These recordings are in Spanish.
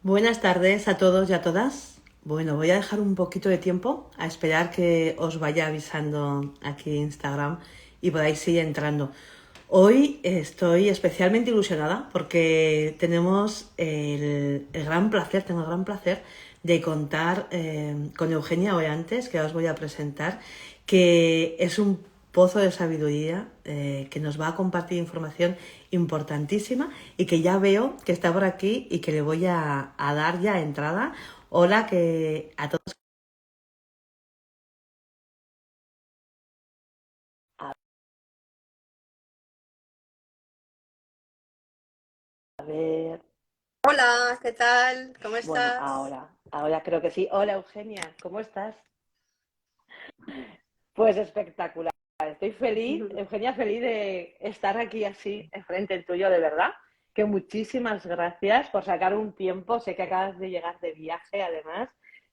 Buenas tardes a todos y a todas. Bueno, voy a dejar un poquito de tiempo a esperar que os vaya avisando aquí en Instagram y podáis ir entrando. Hoy estoy especialmente ilusionada porque tenemos tengo el gran placer de contar con Eugenia Orantes, que os voy a presentar, que es un pozo de sabiduría que nos va a compartir información importantísima y que ya veo que está por aquí y que le voy a dar ya entrada. Hola que a todos. A ver, Hola, ¿qué tal? ¿Cómo bueno, estás? ahora creo que sí. Hola Eugenia, ¿cómo estás? Pues espectacular. Estoy feliz, Eugenia, feliz de estar aquí así, enfrente tuyo, de verdad. Que muchísimas gracias por sacar un tiempo. Sé que acabas de llegar de viaje, además,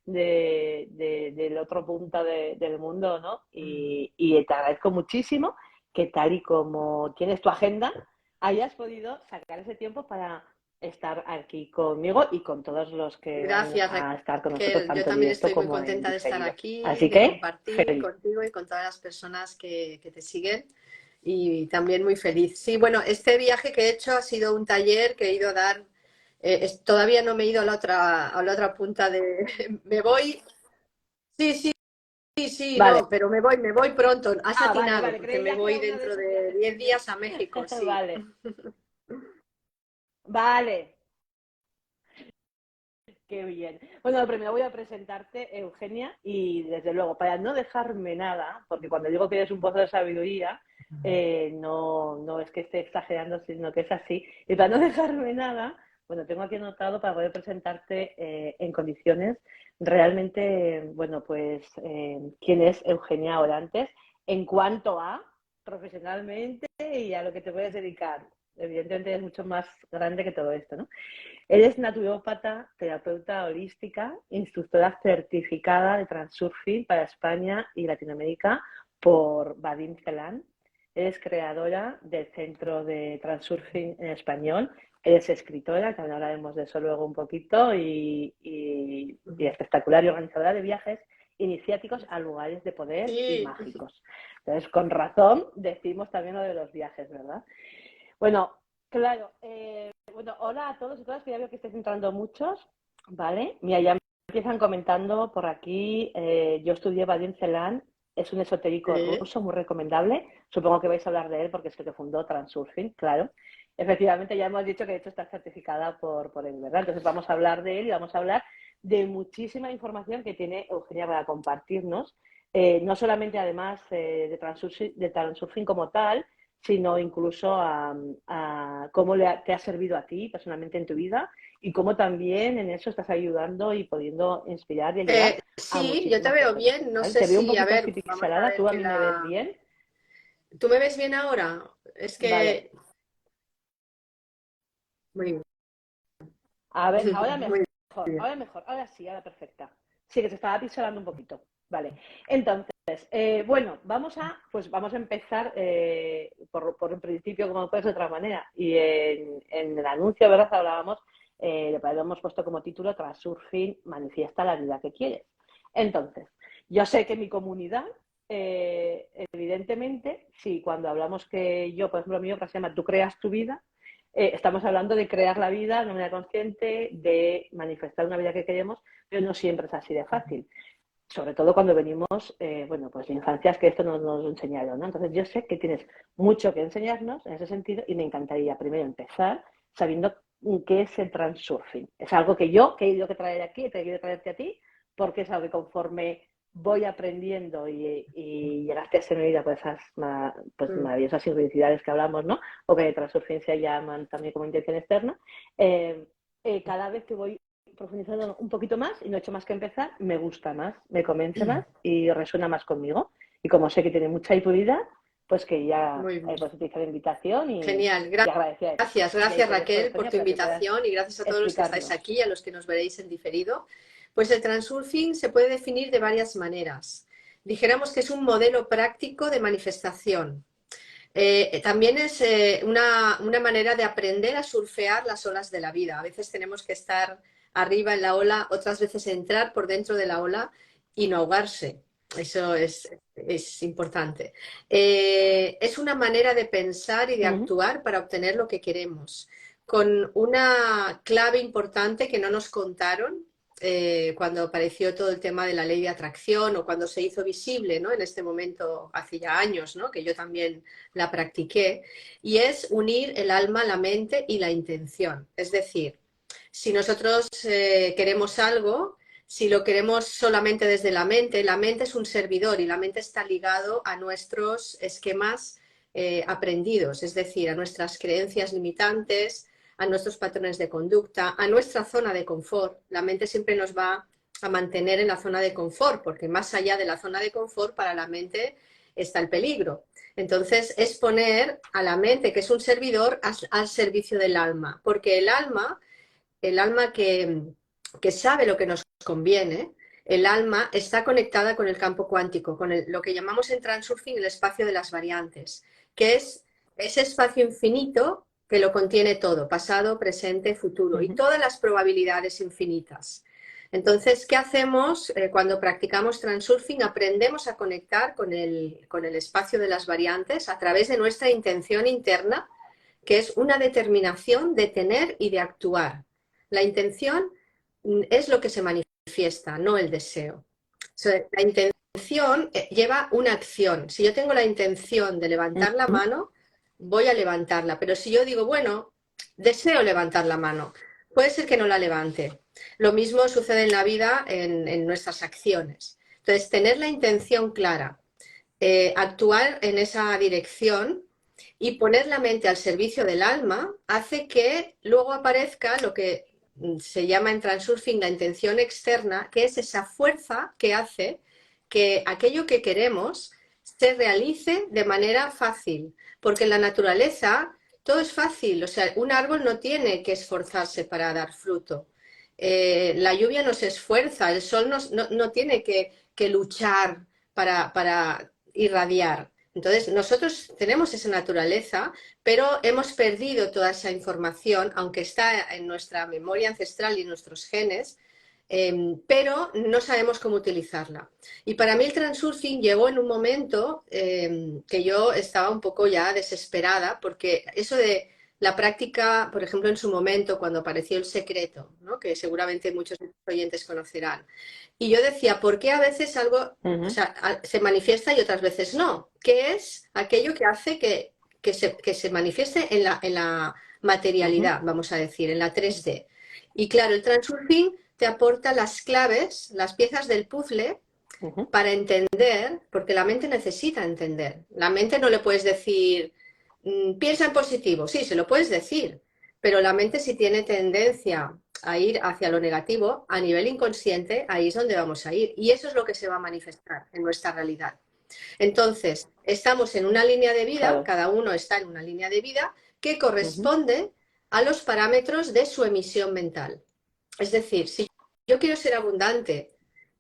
del otro punto del mundo, ¿no? Y te agradezco muchísimo que tal y como tienes tu agenda, hayas podido sacar ese tiempo para estar aquí conmigo y con todos los que van Gracias, a estar con nosotros, Raquel. Yo tanto en también directo estoy muy como en contenta de estar diferido. aquí, Así de que, compartir feliz. contigo y con todas las personas que te siguen y también muy feliz. Sí, bueno, este viaje que he hecho ha sido un taller que he ido a dar. Todavía no me he ido a la otra punta de... Me voy. Sí, sí, sí, sí, Vale. no, pero me voy pronto. Has Ah, vale, atinado vale. porque me Creía que voy era uno de dentro esos de viajes 10 días a pendientes. México, sí. Vale, vale. Qué bien. Bueno, primero voy a presentarte, Eugenia, y desde luego, para no dejarme nada, porque cuando digo que eres un pozo de sabiduría, no es que esté exagerando, sino que es así. Y para no dejarme nada, bueno, tengo aquí anotado para poder presentarte en condiciones realmente, bueno, pues, quién es Eugenia Orantes en cuanto a profesionalmente y a lo que te puedes dedicar. Evidentemente es mucho más grande que todo esto, ¿no? Eres naturópata, terapeuta holística, instructora certificada de transurfing para España y Latinoamérica por Vadim Celan. Eres creadora del Centro de Transurfing en Español. Eres escritora, también hablaremos de eso luego un poquito, y espectacular y organizadora de viajes iniciáticos a lugares de poder y Sí, mágicos. Entonces, con razón, decimos también lo de los viajes, ¿verdad? Bueno, claro. Bueno, hola a todos y todas, que ya veo que estáis entrando muchos, ¿vale? Mira, ya me empiezan comentando por aquí. Yo estudié Vadim Celan, es un esotérico sí. ruso muy recomendable. Supongo que vais a hablar de él porque es el que fundó Transurfing, claro. Efectivamente, ya hemos dicho que de hecho está certificada por él, ¿verdad? Entonces vamos a hablar de él y vamos a hablar de muchísima información que tiene Eugenia para compartirnos. No solamente además de Transurfing como tal, sino incluso a cómo te ha servido a ti personalmente en tu vida y cómo también en eso estás ayudando y pudiendo inspirar y ayudar a Sí, yo te muchísimas veo personas. bien. No ¿Vale? sé Te veo un si, a poquito así ver, vamos a pixelada, ver ¿tú a que mí me ves la... bien? ¿Tú me ves bien ahora? Es Vale. que... Muy A ver, muy bien. ahora mejor, ahora sí, ahora perfecta. Sí, que se estaba pixelando un poquito. Vale. Entonces, bueno, vamos a empezar por un principio, como no puede ser de otra manera. Y en el anuncio, ¿verdad? Hablábamos, lo hemos puesto como título Transurfing manifiesta la vida que quieres. Entonces, yo sé que mi comunidad, evidentemente, sí, cuando hablamos que yo, por ejemplo, mi obra se llama Tú creas tu vida, estamos hablando de crear la vida de una manera consciente, de manifestar una vida que queremos, pero no siempre es así de fácil, sobre todo cuando venimos, bueno, pues de infancias que esto no nos lo enseñaron, ¿no? Entonces yo sé que tienes mucho que enseñarnos en ese sentido y me encantaría primero empezar sabiendo qué es el transurfing. Es algo que yo he querido que traer aquí, he querido traerte a ti, porque es algo que conforme voy aprendiendo y llegaste a ser mi vida por esas pues, Mm. maravillosas sincronicidades que hablamos, ¿no? O que de transurfing se llaman también como intención externa, eh, cada vez que voy profundizando un poquito más y no he hecho más que empezar, me gusta más, me convence más y resuena más conmigo. Y como sé que tiene mucha utilidad, pues que ya Muy bien. pues utilizar la invitación Genial. y agradecida de ti. Gracias, Y ahí gracias te dejo, Raquel por Eugenia, tu para que puedas invitación y gracias a todos los que estáis explicarnos. aquí y a los que nos veréis en diferido. Pues el transurfing se puede definir de varias maneras. Dijéramos que es un modelo práctico de manifestación. También es una manera de aprender a surfear las olas de la vida. A veces tenemos que estar arriba en la ola, otras veces entrar por dentro de la ola y no ahogarse. Eso es importante. Es una manera de pensar y de actuar para obtener lo que queremos, con una clave importante que no nos contaron cuando apareció todo el tema de la ley de atracción o cuando se hizo visible, ¿no? En este momento, hace ya años, ¿no? Que yo también la practiqué, y es unir el alma, la mente y la intención. Es decir, si nosotros queremos algo, si lo queremos solamente desde la mente es un servidor y la mente está ligado a nuestros esquemas aprendidos, es decir, a nuestras creencias limitantes, a nuestros patrones de conducta, a nuestra zona de confort. La mente siempre nos va a mantener en la zona de confort, porque más allá de la zona de confort, para la mente está el peligro. Entonces, es poner a la mente, que es un servidor, al servicio del alma, porque el alma que sabe lo que nos conviene, el alma está conectada con el campo cuántico, con lo que llamamos en Transurfing el espacio de las variantes, que es ese espacio infinito que lo contiene todo, pasado, presente, futuro, y todas las probabilidades infinitas. Entonces, ¿qué hacemos cuando practicamos Transurfing? Aprendemos a conectar con el espacio de las variantes a través de nuestra intención interna, que es una determinación de tener y de actuar. La intención es lo que se manifiesta, no el deseo. O sea, la intención lleva una acción. Si yo tengo la intención de levantar la mano, voy a levantarla. Pero si yo digo, bueno, deseo levantar la mano, puede ser que no la levante. Lo mismo sucede en la vida, en nuestras acciones. Entonces, tener la intención clara, actuar en esa dirección y poner la mente al servicio del alma hace que luego aparezca lo que se llama en Transurfing la intención externa, que es esa fuerza que hace que aquello que queremos se realice de manera fácil, porque en la naturaleza todo es fácil, o sea, un árbol no tiene que esforzarse para dar fruto. La lluvia no se esfuerza, el sol no tiene que luchar para irradiar. Entonces, nosotros tenemos esa naturaleza, pero hemos perdido toda esa información, aunque está en nuestra memoria ancestral y en nuestros genes, pero no sabemos cómo utilizarla. Y para mí el transurfing llegó en un momento que yo estaba un poco ya desesperada, porque eso de la práctica, por ejemplo, en su momento, cuando apareció El Secreto, ¿no? Que seguramente muchos de los oyentes conocerán, y yo decía, ¿por qué a veces algo, o sea, se manifiesta y otras veces no? ¿Qué es aquello que hace que se manifieste en la materialidad, vamos a decir, en la 3D? Y claro, el transurfing te aporta las claves, las piezas del puzzle para entender, porque la mente necesita entender. La mente no le puedes decir, piensa en positivo, sí, se lo puedes decir, pero la mente si tiene tendencia a ir hacia lo negativo, a nivel inconsciente, ahí es donde vamos a ir. Y eso es lo que se va a manifestar en nuestra realidad. Entonces, estamos en una línea de vida, Claro. cada uno está en una línea de vida que corresponde a los parámetros de su emisión mental. Es decir, si yo quiero ser abundante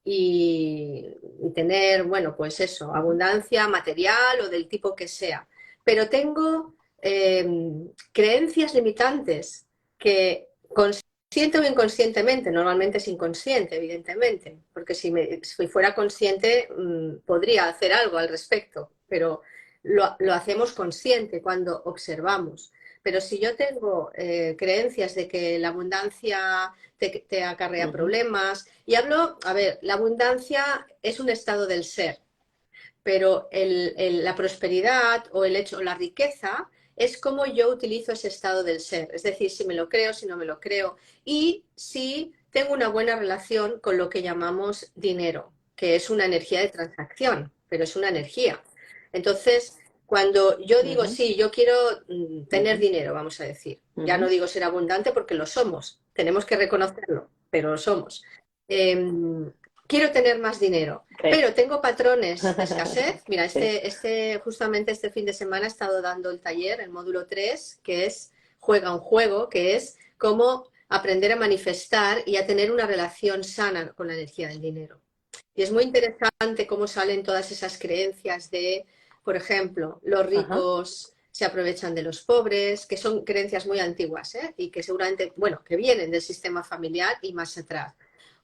y tener, bueno, pues eso, abundancia material o del tipo que sea, pero tengo creencias limitantes que consciente o inconscientemente, normalmente es inconsciente, evidentemente, porque si fuera consciente podría hacer algo al respecto, pero lo hacemos consciente cuando observamos. Pero si yo tengo creencias de que la abundancia te acarrea problemas, y hablo, a ver, la abundancia es un estado del ser, pero la prosperidad o el hecho, la riqueza es como yo utilizo ese estado del ser, es decir, si me lo creo, si no me lo creo, y si tengo una buena relación con lo que llamamos dinero, que es una energía de transacción, pero es una energía. Entonces, cuando yo digo, sí, yo quiero tener dinero, vamos a decir, ya no digo ser abundante porque lo somos, tenemos que reconocerlo, pero lo somos. Quiero tener más dinero, pero tengo patrones de escasez. Mira, justamente este fin de semana he estado dando el taller, el módulo 3, que es Juega un juego, que es cómo aprender a manifestar y a tener una relación sana con la energía del dinero. Y es muy interesante cómo salen todas esas creencias de, por ejemplo, los ricos se aprovechan de los pobres, que son creencias muy antiguas, ¿eh? Y que seguramente, bueno, que vienen del sistema familiar y más atrás.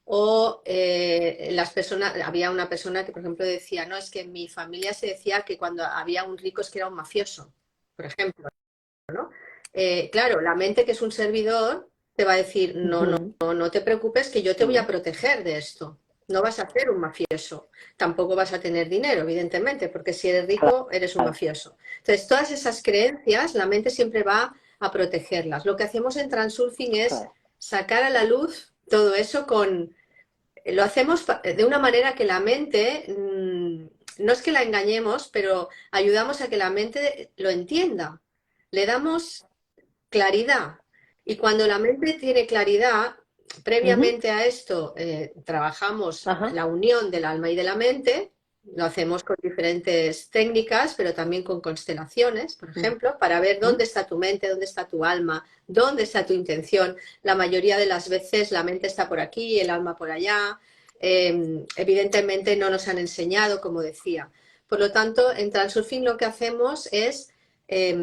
O las personas, había una persona que, por ejemplo, decía, no, es que en mi familia se decía que cuando había un rico es que era un mafioso, por ejemplo, ¿no? Claro, la mente que es un servidor te va a decir, no, no, Ujú. no, no te preocupes que yo te voy a Mm. proteger de esto. No vas a ser un mafioso. Tampoco vas a tener dinero, evidentemente, porque si eres rico, eres un Claro. mafioso. Entonces, todas esas creencias, la mente siempre va a protegerlas. Lo que hacemos en Transurfing es Claro. sacar a la luz todo eso con... Lo hacemos de una manera que la mente, no es que la engañemos, pero ayudamos a que la mente lo entienda. Le damos claridad. Y cuando la mente tiene claridad, Ujú. previamente a esto trabajamos Ajá. la unión del alma y de la mente, lo hacemos con diferentes técnicas, pero también con constelaciones, por ejemplo, para ver Ujú. dónde está tu mente, dónde está tu alma, dónde está tu intención. La mayoría de las veces la mente está por aquí, el alma por allá. Evidentemente no nos han enseñado, como decía. Por lo tanto, en Transurfing lo que hacemos es eh,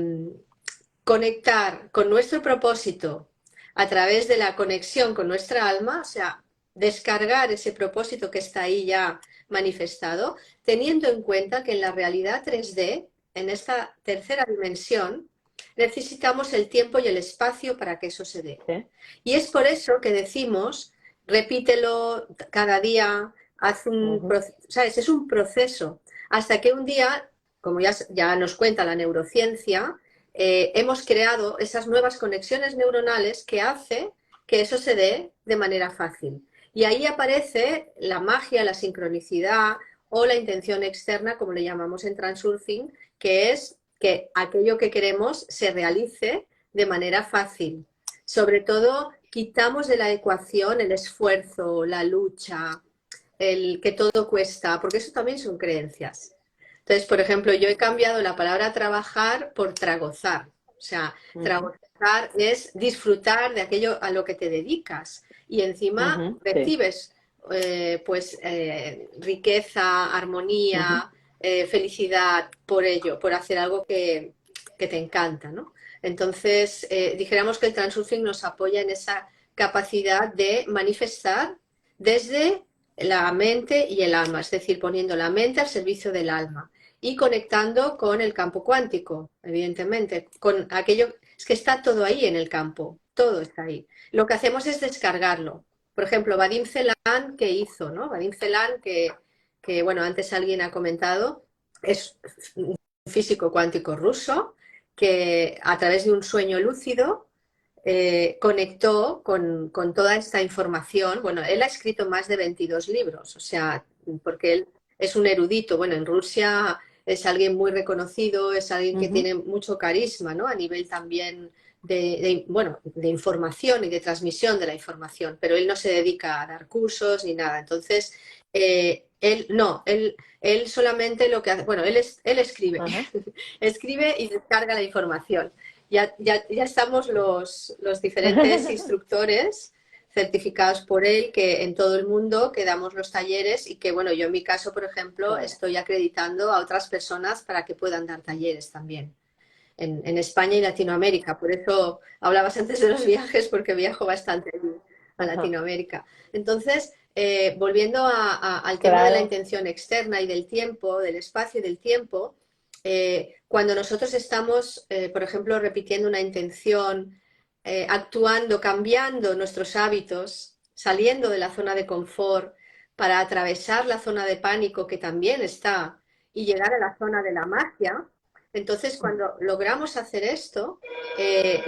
conectar con nuestro propósito a través de la conexión con nuestra alma, o sea, descargar ese propósito que está ahí ya manifestado, teniendo en cuenta que en la realidad 3D, en esta tercera dimensión, necesitamos el tiempo y el espacio para que eso se dé. Sí. Y es por eso que decimos, repítelo cada día, haz un, Ujú. ¿sabes? Es un proceso, hasta que un día, como ya nos cuenta la neurociencia, hemos creado esas nuevas conexiones neuronales que hace que eso se dé de manera fácil. Y ahí aparece la magia, la sincronicidad o la intención externa, como le llamamos en Transurfing, que es que aquello que queremos se realice de manera fácil. Sobre todo, quitamos de la ecuación el esfuerzo, la lucha, el que todo cuesta, porque eso también son creencias. Entonces, por ejemplo, yo he cambiado la palabra trabajar por tragozar. O sea, Ujú. tragozar es disfrutar de aquello a lo que te dedicas y encima Ujú. Sí. recibes riqueza, Ujú. armonía, felicidad por ello, por hacer algo que te encanta, ¿no? Entonces, dijéramos que el transurfing nos apoya en esa capacidad de manifestar desde la mente y el alma, es decir, poniendo la mente al servicio del alma y conectando con el campo cuántico, evidentemente, con aquello, es que está todo ahí en el campo, todo está ahí. Lo que hacemos es descargarlo. Por ejemplo, Vadim Zeland, ¿qué hizo? ¿No? Vadim Zeland, bueno, antes alguien ha comentado, es un físico cuántico ruso que a través de un sueño lúcido conectó con toda esta información. Bueno, él ha escrito más de 22 libros, o sea, porque él es un erudito. Bueno, en Rusia es alguien muy reconocido, es alguien que Ujú. tiene mucho carisma, ¿no? A nivel también bueno, de información y de transmisión de la información, pero él no se dedica a dar cursos ni nada. Entonces, él no, él solamente lo que hace, bueno, él escribe, Ajá. escribe y descarga la información. Ya estamos los diferentes instructores certificados por él, que en todo el mundo que damos los talleres y que, bueno, yo en mi caso, por ejemplo, Claro. estoy acreditando a otras personas para que puedan dar talleres también en España y Latinoamérica. Por eso hablabas antes de los viajes, porque viajo bastante a Ajá. Latinoamérica. Entonces, volviendo al tema de la Claro. intención externa y del tiempo, del espacio y del tiempo, cuando nosotros estamos, por ejemplo, repitiendo una intención, actuando, cambiando nuestros hábitos, saliendo de la zona de confort para atravesar la zona de pánico que también está y llegar a la zona de la magia, entonces, cuando logramos hacer esto,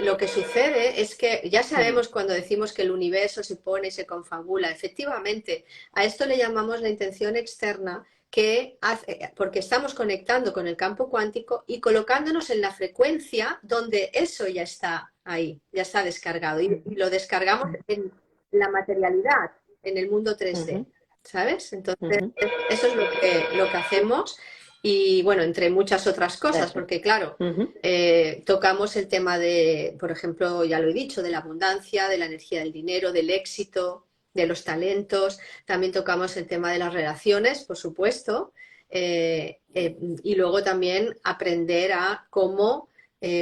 lo que sucede es que ya Ujú. sabemos cuando decimos que el universo se pone y se confabula. Efectivamente, a esto le llamamos la intención externa, que hace, porque estamos conectando con el campo cuántico y colocándonos en la frecuencia donde eso ya está ahí, ya está descargado. Y lo descargamos en la materialidad, en el mundo 3D. Ujú. ¿Sabes? Entonces, Ujú. eso es lo que hacemos y bueno, entre muchas otras cosas, Eso. porque claro, Ujú. tocamos el tema de, por ejemplo, ya lo he dicho, de la abundancia, de la energía del dinero, del éxito, de los talentos, también tocamos el tema de las relaciones, por supuesto, y luego también aprender a cómo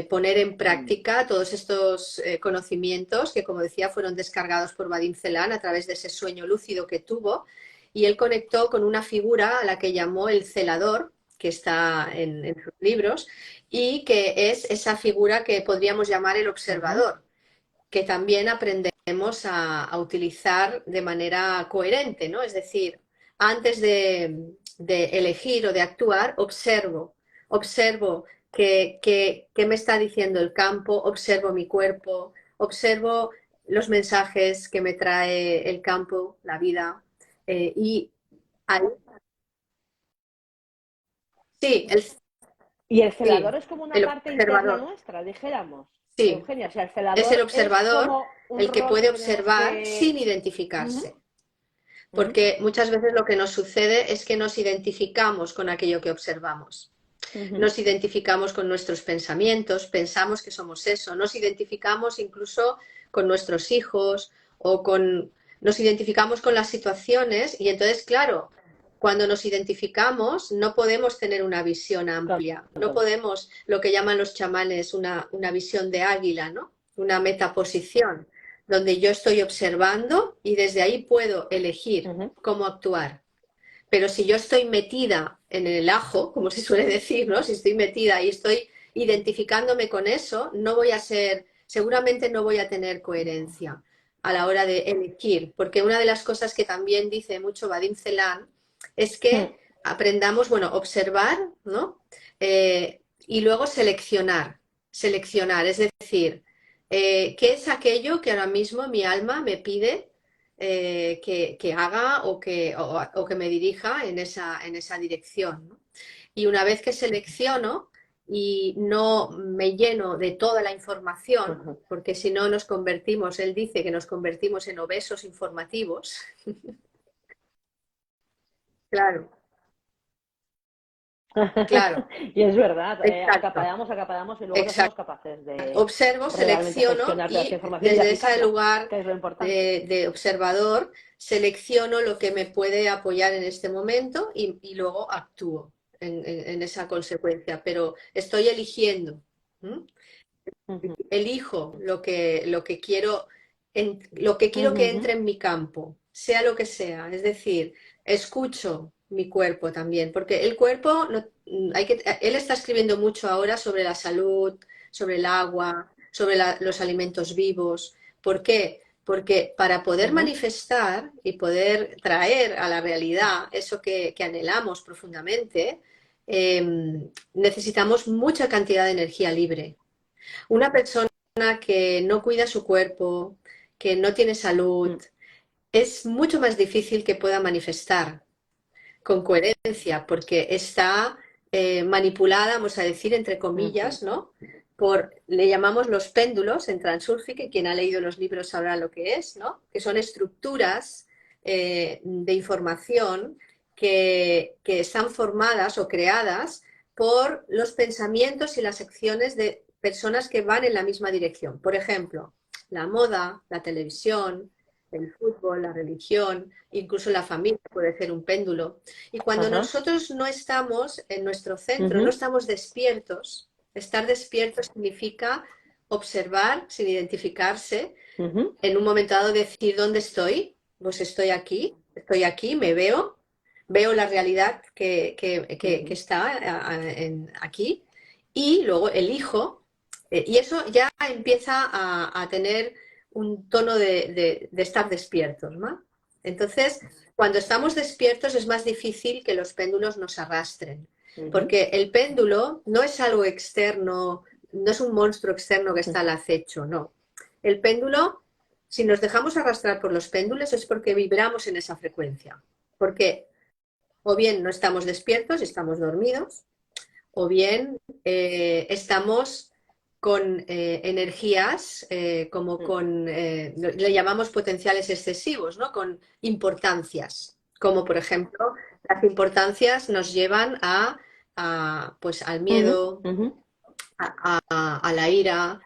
poner en práctica todos estos conocimientos que, como decía, fueron descargados por Vadim Zeland a través de ese sueño lúcido que tuvo, y él conectó con una figura a la que llamó el celador, que está en sus libros, y que es esa figura que podríamos llamar el observador, que también aprendemos a utilizar de manera coherente, ¿no? Es decir, antes de elegir o de actuar, observo qué me está diciendo el campo, observo mi cuerpo, observo los mensajes que me trae el campo, la vida, y ahí, sí, Y el sí, celador es como una el parte interna observador, nuestra, dijéramos, sí, Eugenia. O sea, el es el celador es observador como un el que rol puede que tenemos observar sin que... identificarse. Ujú, ujú, Porque muchas veces lo que nos sucede es que nos identificamos con aquello que observamos. ujú, Nos identificamos con nuestros pensamientos, pensamos que somos eso, nos identificamos incluso con nuestros hijos o con... Nos identificamos con las situaciones y entonces, claro, cuando nos identificamos no podemos tener una visión amplia, no claro. podemos lo que llaman los chamanes una visión de águila, ¿no? Una metaposición, donde yo estoy observando y desde ahí puedo elegir Ujú, cómo actuar. Pero si yo estoy metida en el ajo, como se suele decir, ¿no? Si estoy metida y estoy identificándome con eso, no voy a ser, seguramente no voy a tener coherencia a la hora de elegir, porque una de las cosas que también dice mucho Vadim Zeland es ujú, que aprendamos, bueno, observar, ¿no? Y luego seleccionar, es decir, ¿qué es aquello que ahora mismo mi alma me pide que haga o que me dirija en esa dirección, ¿no? Y una vez que selecciono y no me lleno de toda la información, ujú. porque si no nos convertimos, él dice que nos convertimos en obesos informativos, claro, claro, Y es verdad, exacto, acaparamos y luego no somos exacto. capaces de Observo, realmente selecciono gestionar toda esa y información y desde ese aplicarla, lugar que es lo importante. de observador selecciono lo que me puede apoyar en este momento y luego actúo en esa consecuencia, pero estoy eligiendo. ¿Mm? Ujú, Elijo lo que quiero, lo que quiero ujú, que ujú, entre en mi campo, sea lo que sea. Es decir, escucho mi cuerpo también, porque el cuerpo, él está escribiendo mucho ahora sobre la salud, sobre el agua, sobre los alimentos vivos. ¿Por qué? Porque para poder ujú, manifestar y poder traer a la realidad eso que anhelamos profundamente, necesitamos mucha cantidad de energía libre. Una persona que no cuida su cuerpo, que no tiene salud, ujú, es mucho más difícil que pueda manifestar con coherencia, porque está manipulada, vamos a decir, entre ujú, comillas, ¿no? Le llamamos los péndulos en Transurfing, que quien ha leído los libros sabrá lo que es, ¿no? Que son estructuras de información que están formadas o creadas por los pensamientos y las acciones de personas que van en la misma dirección. Por ejemplo, la moda, la televisión, el fútbol, la religión, incluso la familia puede ser un péndulo. Y cuando ajá, nosotros no estamos en nuestro centro, no ujú, estamos despiertos, estar despierto significa observar sin identificarse, ujú, en un momento dado decir dónde estoy, pues estoy aquí, me veo, veo la realidad que ujú, está aquí y luego elijo, y eso ya empieza a tener un tono de estar despiertos, ¿no? Entonces, cuando estamos despiertos es más difícil que los péndulos nos arrastren, ujú, porque el péndulo no es algo externo, no es un monstruo externo que está al acecho, no. El péndulo, si nos dejamos arrastrar por los péndulos es porque vibramos en esa frecuencia, porque o bien no estamos despiertos, estamos dormidos, o bien estamos con energías como ujú, con, le llamamos potenciales excesivos, ¿no? Con importancias, como por ejemplo las importancias nos llevan pues, al ujú, miedo, ujú, a la ira,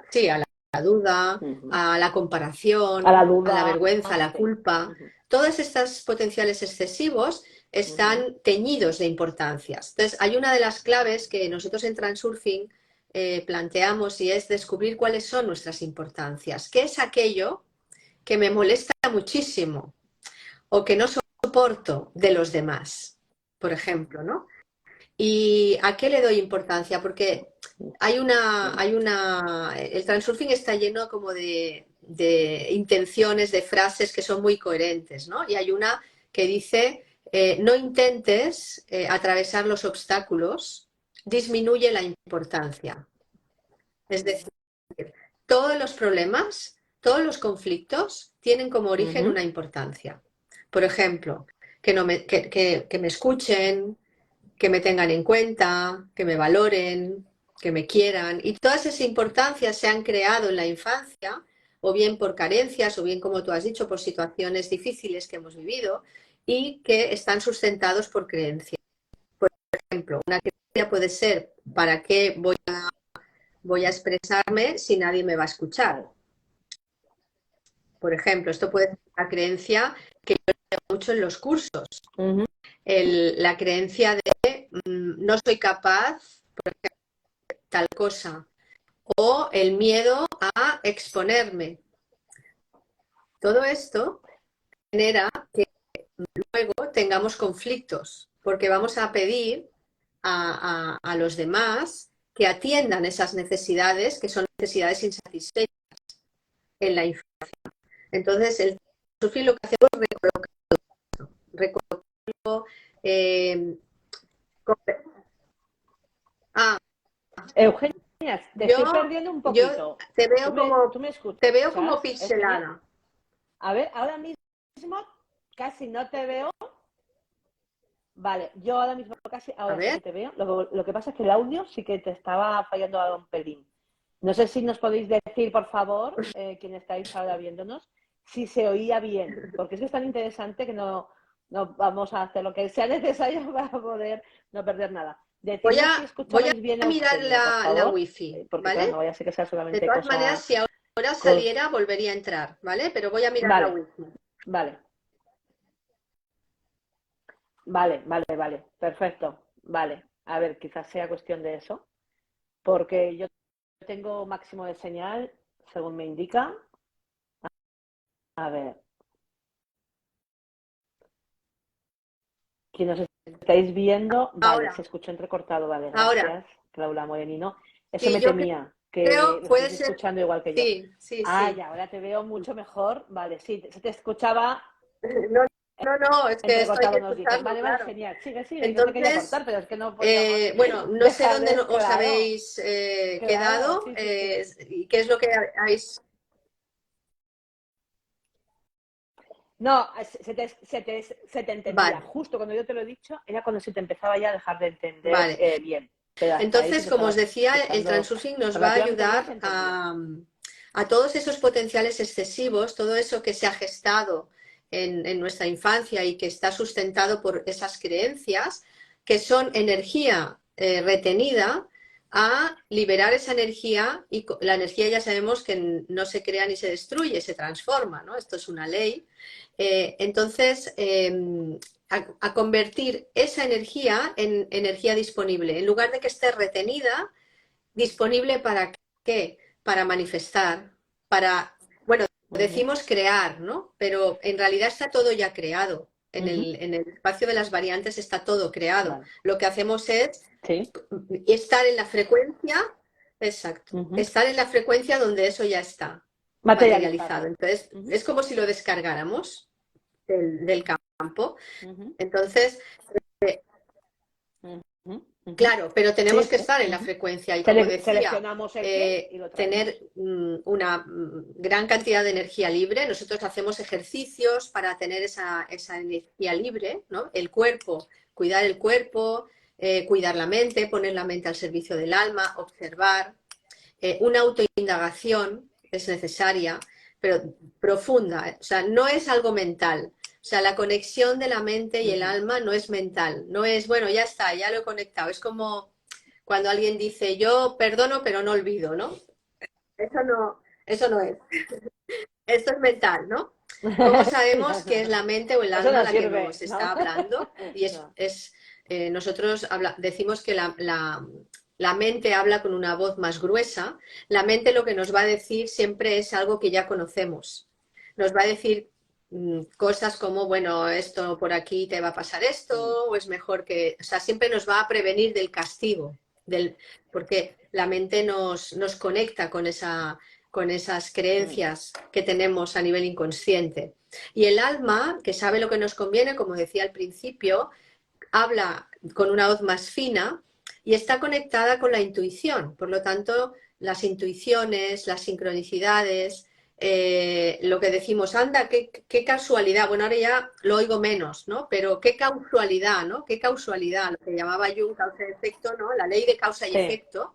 sí, a la duda, ujú. a la A la comparación, a la duda, vergüenza, a la sí. culpa. Ujú, Todos estos potenciales excesivos ujú, están teñidos de importancias. Entonces, hay una de las claves que nosotros en Transurfing planteamos, y es descubrir cuáles son nuestras importancias. ¿Qué es aquello que me molesta muchísimo o que no soporto de los demás, por ejemplo, ¿no? ¿Y a qué le doy importancia? Porque el transurfing está lleno como de intenciones, de frases que son muy coherentes, ¿no? Y hay una que dice, no intentes atravesar los obstáculos, disminuye la importancia. Es decir, todos los problemas, todos los conflictos tienen como origen una importancia. Por ejemplo, que me escuchen, que me tengan en cuenta, que me valoren, que me quieran. Y todas esas importancias se han creado en la infancia, o bien por carencias, o bien, como tú has dicho, por situaciones difíciles que hemos vivido y que están sustentados por creencias. Por ejemplo, una creencia puede ser, ¿para qué voy a expresarme si nadie me va a escuchar? Por ejemplo, esto puede ser una creencia que yo leo mucho en los cursos. La creencia de no soy capaz, por ejemplo, tal cosa, o el miedo a exponerme. Todo esto genera que luego tengamos conflictos, porque vamos a pedir a los demás que atiendan esas necesidades, que son necesidades insatisfechas en la infancia. Entonces, el surfing lo que hacemos es recolocarlo, Eugenia, te estoy perdiendo un poquito. Yo te veo ¿Tú me escuchas? te veo como pixelada. A ver, ahora mismo casi no te veo. Vale, yo ahora mismo casi ahora sí que te veo. Lo que pasa es que el audio sí que te estaba fallando a un pelín. No sé si nos podéis decir, por favor, quienes estáis ahora viéndonos, si se oía bien, porque es tan interesante que no vamos a hacer lo que sea necesario para poder no perder nada. Voy a mirar la wifi, porque ¿vale? claro, no vaya a ser que sea solamente de todas maneras, si ahora saliera, volvería a entrar, ¿vale? Pero voy a mirar la wifi. Vale, perfecto. Vale, a ver, quizás sea cuestión de eso, porque yo tengo máximo de señal, según me indica. A ver. Quien nos estáis viendo, vale, se escuchó entrecortado, vale, gracias, Claudia Morenino. Eso me temía, que lo estáis escuchando igual que yo. Sí. Y ahora te veo mucho mejor, vale, sí, se te escuchaba. No, es que estoy escuchando, vale, genial, sigue, entonces, no te quería cortar, pero es que no podíamos bueno, no sé dónde os habéis quedado, y qué es lo que habéis... No, se te entendía. Justo cuando yo te lo he dicho, era cuando se te empezaba ya a dejar de entender bien. Entonces, como os decía, el transurfing nos va a ayudar a todos esos potenciales excesivos, todo eso que se ha gestado en nuestra infancia y que está sustentado por esas creencias, que son energía retenida, a liberar esa energía, y la energía ya sabemos que no se crea ni se destruye, se transforma, ¿no? Esto es una ley. Entonces, a convertir esa energía en energía disponible, en lugar de que esté retenida, disponible ¿para qué? Para manifestar, para, bueno, decimos crear, ¿no? Pero en realidad está todo ya creado. En el espacio de las variantes está todo creado. Lo que hacemos es estar en la frecuencia, estar en la frecuencia donde eso ya está materializado. Entonces, es como si lo descargáramos del campo. Entonces, claro, pero tenemos que estar en la frecuencia y, como decía, tener una gran cantidad de energía libre. Nosotros hacemos ejercicios para tener esa energía libre, ¿no? El cuerpo, cuidar el cuerpo, cuidar la mente, poner la mente al servicio del alma, observar. Una autoindagación es necesaria, pero profunda, o sea, no es algo mental. O sea, la conexión de la mente y el alma no es mental, no es, bueno, ya está, ya lo he conectado. Es como cuando alguien dice, yo perdono pero no olvido, ¿no? Eso no es. Esto es mental, ¿no? ¿Cómo sabemos que es la mente o el alma la que nos está hablando? Y nosotros decimos que La mente habla con una voz más gruesa. La mente lo que nos va a decir siempre es algo que ya conocemos. Nos va a decir cosas como, bueno, esto por aquí te va a pasar esto, o es mejor que, o sea, siempre nos va a prevenir del castigo, porque la mente nos conecta con esas creencias que tenemos a nivel inconsciente. Y el alma, que sabe lo que nos conviene, como decía al principio, habla con una voz más fina y está conectada con la intuición. Por lo tanto, las intuiciones, las sincronicidades, lo que decimos, anda, qué casualidad. Bueno, ahora ya lo oigo menos, ¿no? Pero qué causalidad, ¿no? Qué causalidad, lo que llamaba Jung causa y efecto, ¿no? La ley de causa y Sí, efecto.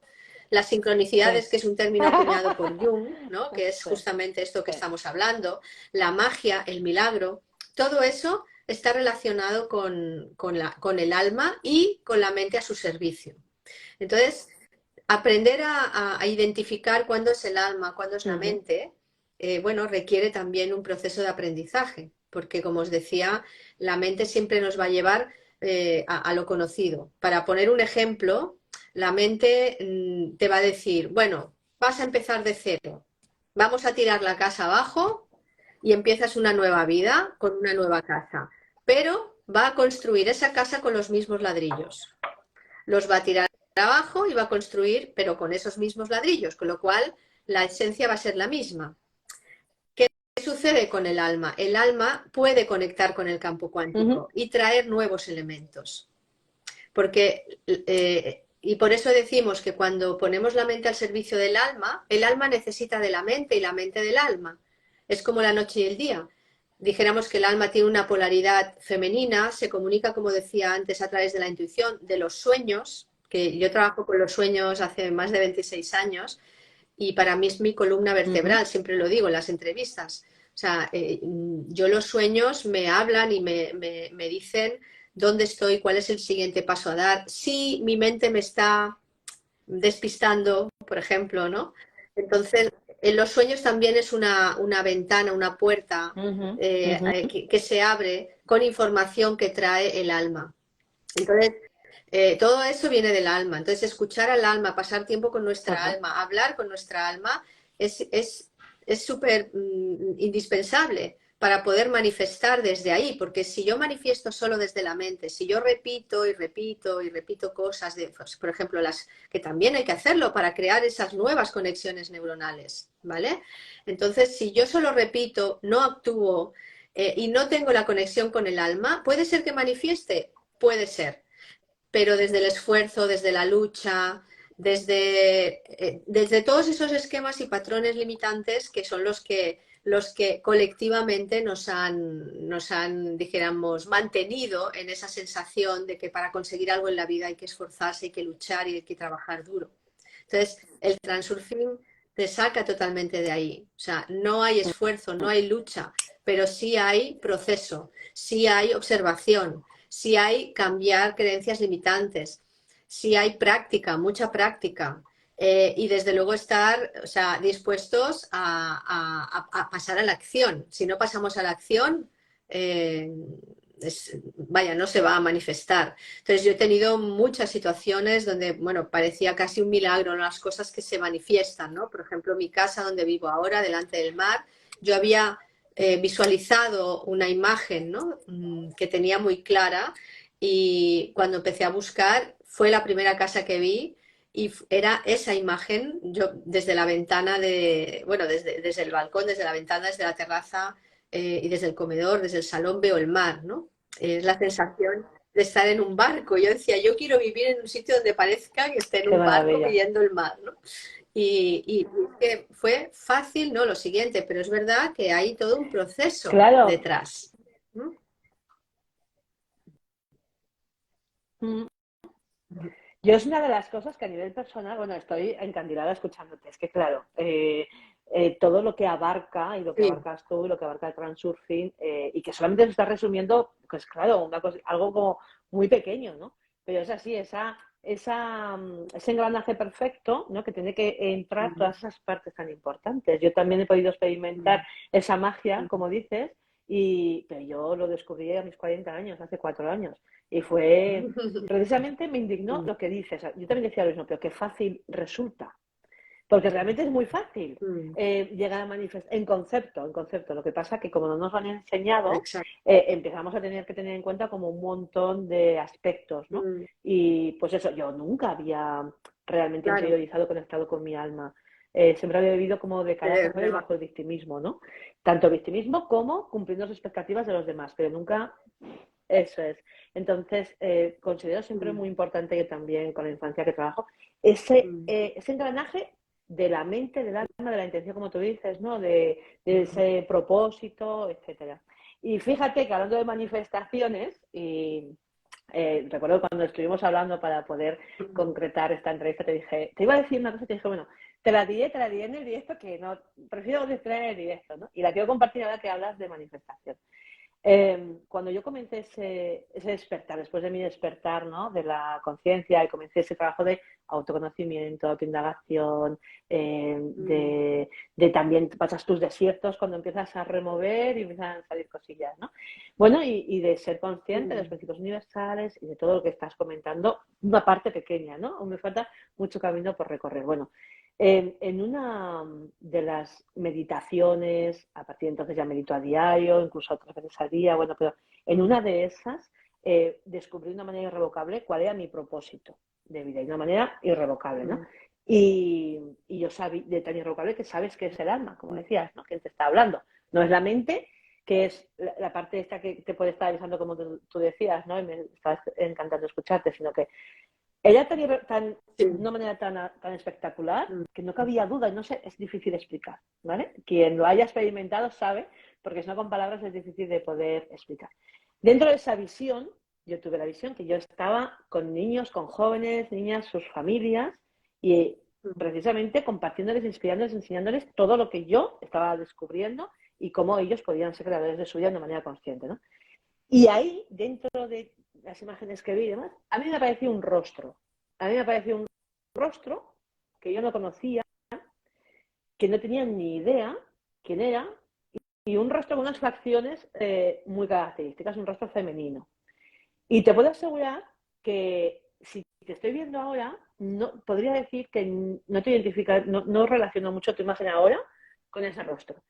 Las sincronicidades, sí. que es un término acuñado por Jung, ¿no? Que es Sí, justamente esto que sí. estamos hablando, la magia, el milagro, todo eso está relacionado con el alma y con la mente a su servicio. Entonces, aprender a identificar cuándo es el alma, cuándo es la Ujú, mente, bueno, requiere también un proceso de aprendizaje, porque como os decía, la mente siempre nos va a llevar a lo conocido. Para poner un ejemplo, la mente te va a decir, bueno, vas a empezar de cero, vamos a tirar la casa abajo y empiezas una nueva vida con una nueva casa, pero va a construir esa casa con los mismos ladrillos. Los va a tirar abajo y va a construir, pero con esos mismos ladrillos, con lo cual la esencia va a ser la misma. ¿Qué sucede con el alma? El alma puede conectar con el campo ujú, cuántico y traer nuevos elementos. Porque, y por eso decimos que cuando ponemos la mente al servicio del alma, el alma necesita de la mente y la mente del alma. Es como la noche y el día. Dijéramos que el alma tiene una polaridad femenina, se comunica, como decía antes, a través de la intuición, de los sueños, que yo trabajo con los sueños hace más de 26 años y para mí es mi columna ujú. vertebral, siempre lo digo en las entrevistas. O sea, yo los sueños me hablan y me dicen dónde estoy, cuál es el siguiente paso a dar. Si mi mente me está despistando, por ejemplo, ¿no? Entonces, en los sueños también es una ventana, una puerta Ujú, ujú, que se abre con información que trae el alma. Entonces, todo eso viene del alma. Entonces, escuchar al alma, pasar tiempo con nuestra ajá. alma, hablar con nuestra alma es súper indispensable para poder manifestar desde ahí, porque si yo manifiesto solo desde la mente, si yo repito y repito y repito cosas, pues, por ejemplo, las que también hay que hacerlo para crear esas nuevas conexiones neuronales, ¿vale? Entonces, si yo solo repito, no actúo y no tengo la conexión con el alma, puede ser que manifieste, puede ser, pero desde el esfuerzo, desde la lucha, desde todos esos esquemas y patrones limitantes que son los que colectivamente nos han, dijéramos, mantenido en esa sensación de que para conseguir algo en la vida hay que esforzarse, hay que luchar y hay que trabajar duro. Entonces, el transurfing te saca totalmente de ahí. O sea, no hay esfuerzo, no hay lucha, pero sí hay proceso, sí hay observación, sí hay cambiar creencias limitantes, sí hay práctica, mucha práctica. Y desde luego estar, o sea, dispuestos a pasar a la acción. Si no pasamos a la acción, eh, vaya, no se va a manifestar. Entonces yo he tenido muchas situaciones donde, bueno, parecía casi un milagro, ¿no? Las cosas que se manifiestan, ¿no? Por ejemplo, mi casa donde vivo ahora, delante del mar, yo había visualizado una imagen, ¿no? Que tenía muy clara y cuando empecé a buscar fue la primera casa que vi y era esa imagen, yo desde la ventana bueno, desde el balcón, desde la ventana, desde la terraza y desde el comedor, desde el salón veo el mar, ¿no? Es la sensación de estar en un barco. Yo decía, yo quiero vivir en un sitio donde parezca que esté en Qué un barco maravilla. viendo el mar, ¿no? Y que fue fácil, no lo siguiente, pero es verdad que hay todo un proceso Claro. detrás, ¿no? Mm. Yo es una de las cosas que a nivel personal, bueno, estoy encandilada escuchándote. Es que, claro, todo lo que abarca y lo que Sí, abarcas tú y lo que abarca el transurfing, y que solamente se está resumiendo, pues claro, una cosa, algo como muy pequeño, ¿no? Pero es así, ese engranaje perfecto, ¿no? Que tiene que entrar todas esas partes tan importantes. Yo también he podido experimentar esa magia, como dices, pero yo lo descubrí a mis 40 años, hace 4 años. Y fue, precisamente me indignó lo que dices. Yo también decía lo mismo, pero qué fácil resulta. Porque realmente es muy fácil llegar a manifestar en concepto. Lo que pasa es que como no nos lo han enseñado, Exacto. empezamos a tener que tener en cuenta como un montón de aspectos, ¿no? Y pues eso, yo nunca había realmente Claro. interiorizado, conectado con mi alma. Siempre había vivido como de cara hacia afuera y bajo el victimismo, ¿no? Tanto victimismo como cumpliendo las expectativas de los demás, pero nunca eso es. Entonces, considero siempre muy importante que también con la infancia que trabajo, ese engranaje de la mente, del alma, de la intención, como tú dices, ¿no? De ese propósito, etcétera. Y fíjate que hablando de manifestaciones, y recuerdo cuando estuvimos hablando para poder concretar esta entrevista, te dije, te iba a decir una cosa, te dije, bueno, te la diré en el directo, que no, prefiero decirla en el directo, ¿no? Y la quiero compartir ahora que hablas de manifestación. Cuando yo comencé ese despertar, después de mi despertar, ¿no? De la conciencia, y comencé ese trabajo de autoconocimiento, autoindagación, de también pasas tus desiertos cuando empiezas a remover y empiezan a salir cosillas, ¿no? Bueno, y de ser consciente de los principios universales y de todo lo que estás comentando, una parte pequeña, ¿no? Aún me falta mucho camino por recorrer. Bueno, en una de las meditaciones, a partir de entonces ya medito a diario, incluso otras veces al día, bueno, pero en una de esas descubrí de una manera irrevocable cuál era mi propósito de vida, de una manera irrevocable, ¿no? Y yo sabía, de tan irrevocable que sabes que es el alma, como decías, ¿no? Que te está hablando. No es la mente, que es la parte esta que te puede estar avisando, como tú decías, ¿no? Y me estaba encantando escucharte, sino que ella de una manera tan espectacular que no cabía duda, y no sé, es difícil de explicar, ¿vale? Quien lo haya experimentado sabe, porque si no con palabras es difícil de poder explicar. Dentro de esa visión, yo tuve la visión que yo estaba con niños, con jóvenes, niñas, sus familias, y precisamente compartiéndoles, inspirándoles, enseñándoles todo lo que yo estaba descubriendo y cómo ellos podían ser creadores de su vida de manera consciente, ¿no? Y ahí, dentro de las imágenes que vi y demás, a mí me apareció un rostro. A mí me apareció un rostro que yo no conocía, que no tenía ni idea quién era, y un rostro con unas facciones muy características, un rostro femenino. Y te puedo asegurar que si te estoy viendo ahora, no, podría decir que no te identifica, no relaciono mucho tu imagen ahora con ese rostro.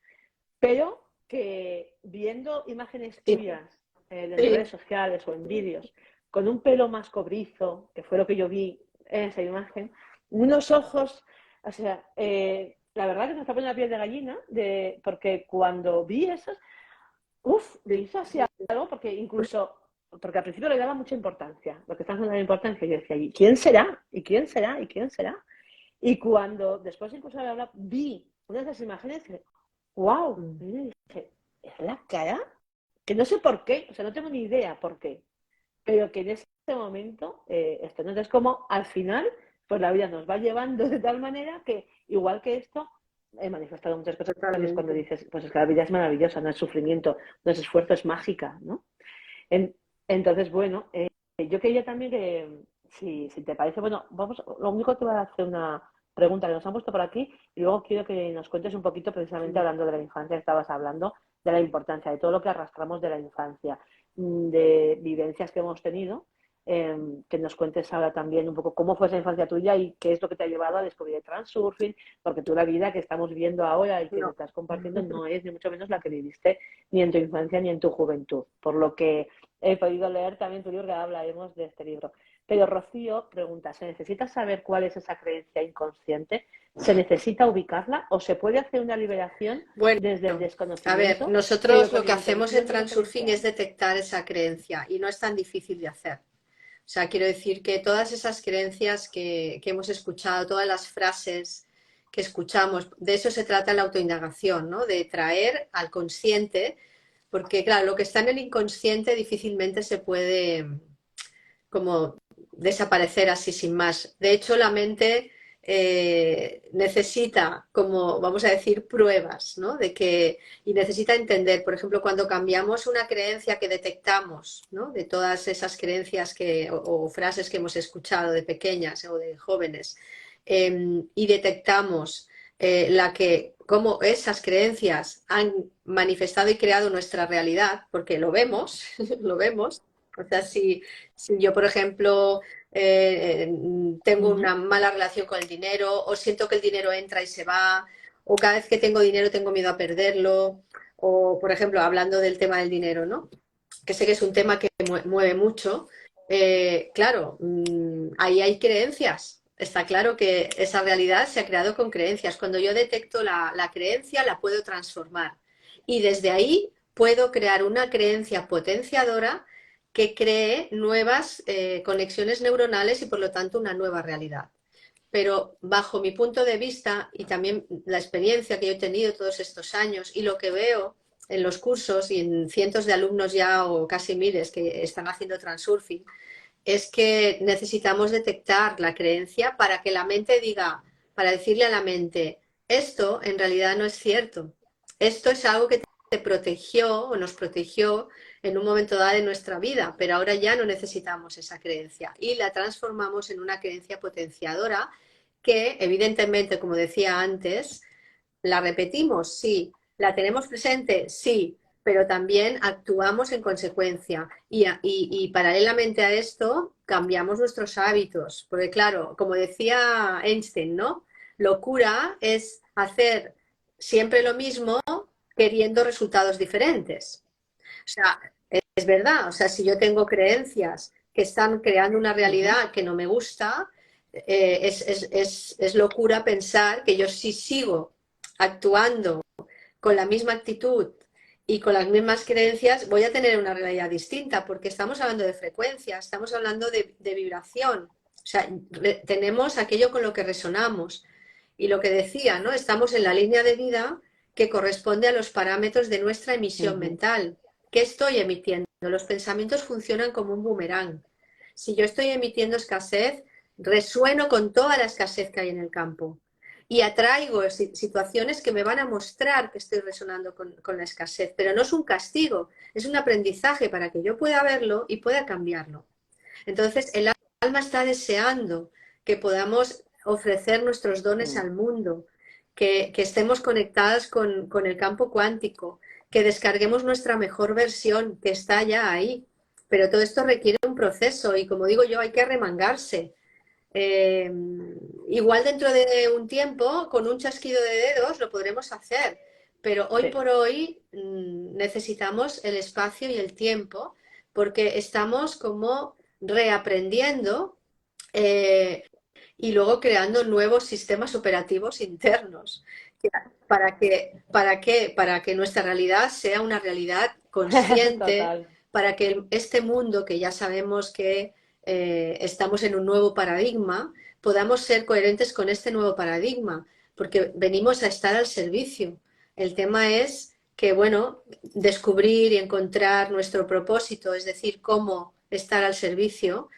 Pero que viendo imágenes tuyas en redes sociales o en vídeos, con un pelo más cobrizo, que fue lo que yo vi en esa imagen, unos ojos, o sea, la verdad que me está poniendo la piel de gallina, porque cuando vi esos, me hizo así algo, porque incluso, porque al principio le daba mucha importancia, lo que están dando la importancia, yo decía, ¿y quién será? ¿Y quién será? ¿Y quién será? Y cuando después incluso de hablar, vi una de esas imágenes, wow, y dije, ¿es la cara? Que no sé por qué, o sea, no tengo ni idea por qué, pero que en ese momento, esto, ¿no? Entonces, como al final, pues la vida nos va llevando de tal manera que, igual que esto, he manifestado muchas cosas y es cuando dices, pues es que la vida es maravillosa, no es sufrimiento, no es esfuerzo, es mágica, ¿no? En, entonces, bueno, yo quería también que, si te parece, bueno, vamos, lo único que voy a hacer una pregunta que nos han puesto por aquí y luego quiero que nos cuentes un poquito precisamente hablando de la infancia, estabas hablando de la importancia de todo lo que arrastramos de la infancia, de vivencias que hemos tenido, que nos cuentes ahora también un poco cómo fue esa infancia tuya y qué es lo que te ha llevado a descubrir el transurfing, porque tú la vida que estamos viendo ahora y que No. estás compartiendo no es ni mucho menos la que viviste ni en tu infancia ni en tu juventud, por lo que he podido leer también tu libro, que hablaremos de este libro. Pero Rocío pregunta, ¿se necesita saber cuál es esa creencia inconsciente? ¿Se necesita ubicarla o se puede hacer una liberación Bueno, desde el a ver, desconocimiento, pero nosotros lo con que hacemos en intención de Transurfing es potenciar? detectar esa creencia y no es tan difícil de hacer. O sea, quiero decir que todas esas creencias que hemos escuchado, todas las frases que escuchamos, de eso se trata la autoindagación, ¿no? De traer al consciente, porque claro, lo que está en el inconsciente difícilmente se puede como desaparecer así sin más. De hecho, la mente necesita, como vamos a decir, pruebas, ¿no? Y necesita entender, por ejemplo, cuando cambiamos una creencia que detectamos, ¿no? De todas esas creencias o frases que hemos escuchado de pequeñas o de jóvenes, y detectamos cómo esas creencias han manifestado y creado nuestra realidad, porque lo vemos, lo vemos, O sea, si yo, por ejemplo, tengo Ujú. una mala relación con el dinero, o siento que el dinero entra y se va, o cada vez que tengo dinero tengo miedo a perderlo, o, por ejemplo, hablando del tema del dinero, ¿no? Que sé que es un tema que mueve mucho, claro, ahí hay creencias. Está claro que esa realidad se ha creado con creencias. Cuando yo detecto la creencia, la puedo transformar. Y desde ahí puedo crear una creencia potenciadora que cree nuevas conexiones neuronales y por lo tanto una nueva realidad. Pero bajo mi punto de vista y también la experiencia que yo he tenido todos estos años y lo que veo en los cursos y en cientos de alumnos ya o casi miles que están haciendo transurfing, es que necesitamos detectar la creencia para que la mente diga, para decirle a la mente, esto en realidad no es cierto. Esto es algo que te protegió o nos protegió en un momento dado de nuestra vida, pero ahora ya no necesitamos esa creencia y la transformamos en una creencia potenciadora que, evidentemente, como decía antes, la repetimos, sí. La tenemos presente, sí, pero también actuamos en consecuencia. Y paralelamente a esto, cambiamos nuestros hábitos. Porque claro, como decía Einstein, ¿no? Locura es hacer siempre lo mismo queriendo resultados diferentes. O sea, es verdad, o sea, si yo tengo creencias que están creando una Ujú. realidad que no me gusta, es locura pensar que yo si sigo actuando con la misma actitud y con las mismas creencias, voy a tener una realidad distinta, porque estamos hablando de frecuencia, estamos hablando de vibración. O sea, tenemos aquello con lo que resonamos. Y lo que decía, ¿no? Estamos en la línea de vida que corresponde a los parámetros de nuestra emisión Ujú. mental. ¿Qué estoy emitiendo? Los pensamientos funcionan como un boomerang. Si yo estoy emitiendo escasez, resueno con toda la escasez que hay en el campo y atraigo situaciones que me van a mostrar que estoy resonando con la escasez, pero no es un castigo, es un aprendizaje para que yo pueda verlo y pueda cambiarlo. Entonces, el alma está deseando que podamos ofrecer nuestros dones Mm. al mundo, que estemos conectadas con el campo cuántico, que descarguemos nuestra mejor versión, que está ya ahí. Pero todo esto requiere un proceso y, como digo yo, hay que arremangarse. Eh, Igual dentro de un tiempo, con un chasquido de dedos, lo podremos hacer, pero hoy Sí. por hoy necesitamos el espacio y el tiempo porque estamos como reaprendiendo eh, y luego creando nuevos sistemas operativos internos para que nuestra realidad sea una realidad consciente, Total. para que este mundo que ya sabemos que estamos en un nuevo paradigma, podamos ser coherentes con este nuevo paradigma, porque venimos a estar al servicio. El tema es que, bueno, descubrir y encontrar nuestro propósito, es decir, cómo estar al servicio,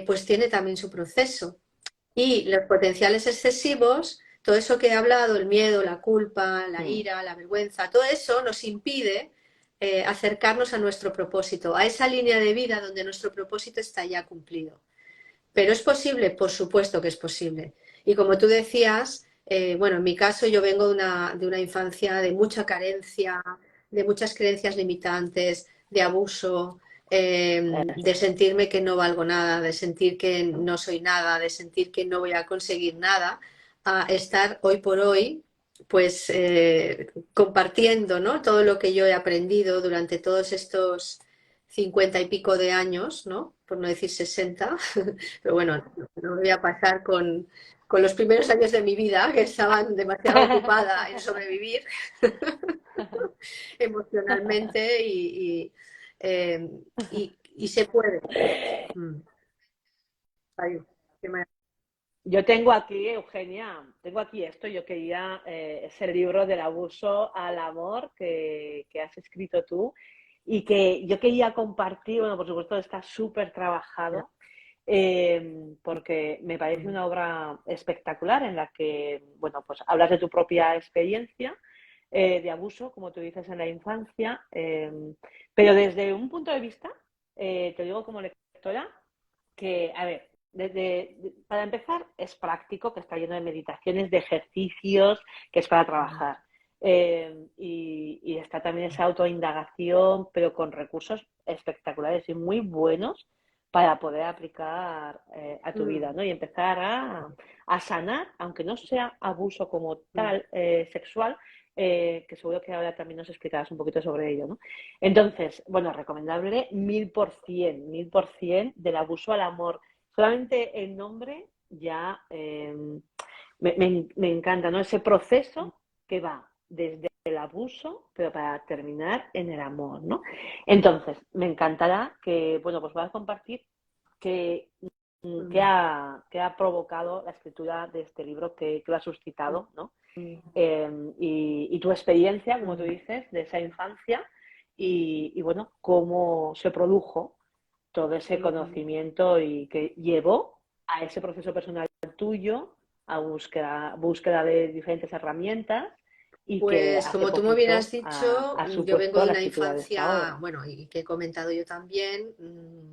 pues tiene también su proceso. Y los potenciales excesivos, todo eso que he hablado, el miedo, la culpa, la Mm. ira, la vergüenza, todo eso nos impide acercarnos a nuestro propósito, a esa línea de vida donde nuestro propósito está ya cumplido. Pero es posible, por supuesto que es posible. Y como tú decías, bueno, en mi caso yo vengo de una infancia de mucha carencia, de muchas creencias limitantes, de abuso, de sentirme que no valgo nada, de sentir que no soy nada, de sentir que no voy a conseguir nada, a estar hoy por hoy, pues compartiendo, ¿no? Todo lo que yo he aprendido durante todos estos 50 y pico de años, ¿no? Por no decir 60, pero bueno, no voy a pasar con los primeros años de mi vida, que estaban demasiado ocupada en sobrevivir emocionalmente eh, y se puede. Mm. Ay, qué maravilla. Yo tengo aquí, Eugenia, tengo aquí esto, yo quería ese libro del abuso al amor que has escrito tú y que yo quería compartir, bueno, por supuesto está súper trabajado, porque me parece Mm. una obra espectacular en la que, bueno, pues hablas de tu propia experiencia de abuso, como tú dices, en la infancia, pero desde un punto de vista, te digo como lectora, que, a ver, para empezar, es práctico, que está lleno de meditaciones, de ejercicios, que es para trabajar. Y está también esa autoindagación, pero con recursos espectaculares y muy buenos para poder aplicar a tu vida, ¿no? Y empezar a sanar, aunque no sea abuso como tal sexual, que seguro que ahora también nos explicarás un poquito sobre ello, ¿no? Entonces, bueno, recomendable 1000% del abuso al amor. Solamente el nombre ya me encanta, ¿no? Ese proceso que va desde el abuso, pero para terminar en el amor, ¿no? Entonces, me encantará que, bueno, pues vas a compartir que, que ha provocado la escritura de este libro, que lo ha suscitado, ¿no? Y tu experiencia, como tú dices, de esa infancia y bueno, cómo se produjo todo ese conocimiento y que llevó a ese proceso personal tuyo, a búsqueda de diferentes herramientas y que Pues hace como tú muy bien has poquito dicho, ha yo vengo supuesto de la una escritura de esta infancia, obra. bueno, y que he comentado yo también,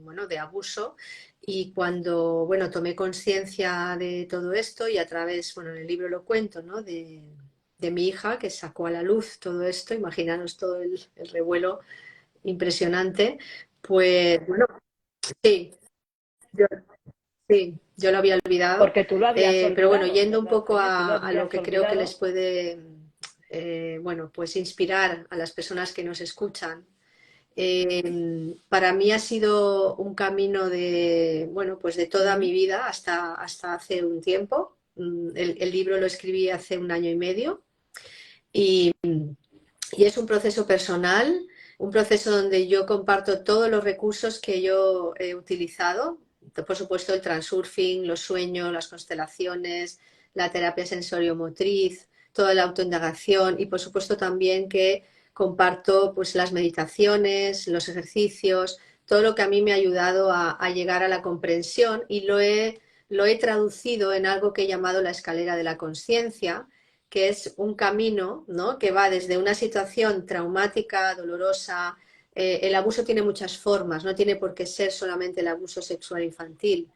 bueno, de abuso. Y cuando, bueno, tomé conciencia de todo esto y a través, bueno, en el libro lo cuento, ¿no? De mi hija que sacó a la luz todo esto, imaginaros todo el revuelo impresionante, pues bueno, sí, yo, sí, yo lo había olvidado. Porque tú lo habías Pero bueno, olvidado, yendo un ¿verdad, poco Eugenia? Tú lo a lo habías que creo que les olvidado. puede, bueno, pues inspirar a las personas que nos escuchan. Para mí ha sido un camino de, bueno, pues de toda mi vida hasta hace un tiempo. El libro lo escribí hace un año y medio y, y es un proceso personal, un proceso donde yo comparto todos los recursos que yo he utilizado. Por supuesto, el transurfing, los sueños, las constelaciones, la terapia sensorio-motriz, toda la autoindagación y, por supuesto, también que comparto pues, las meditaciones, los ejercicios, todo lo que a mí me ha ayudado a llegar a la comprensión y lo he traducido en algo que he llamado la escalera de la conciencia, que es un camino, ¿no? Que va desde una situación traumática, dolorosa. El abuso tiene muchas formas, no tiene por qué ser solamente el abuso sexual infantil.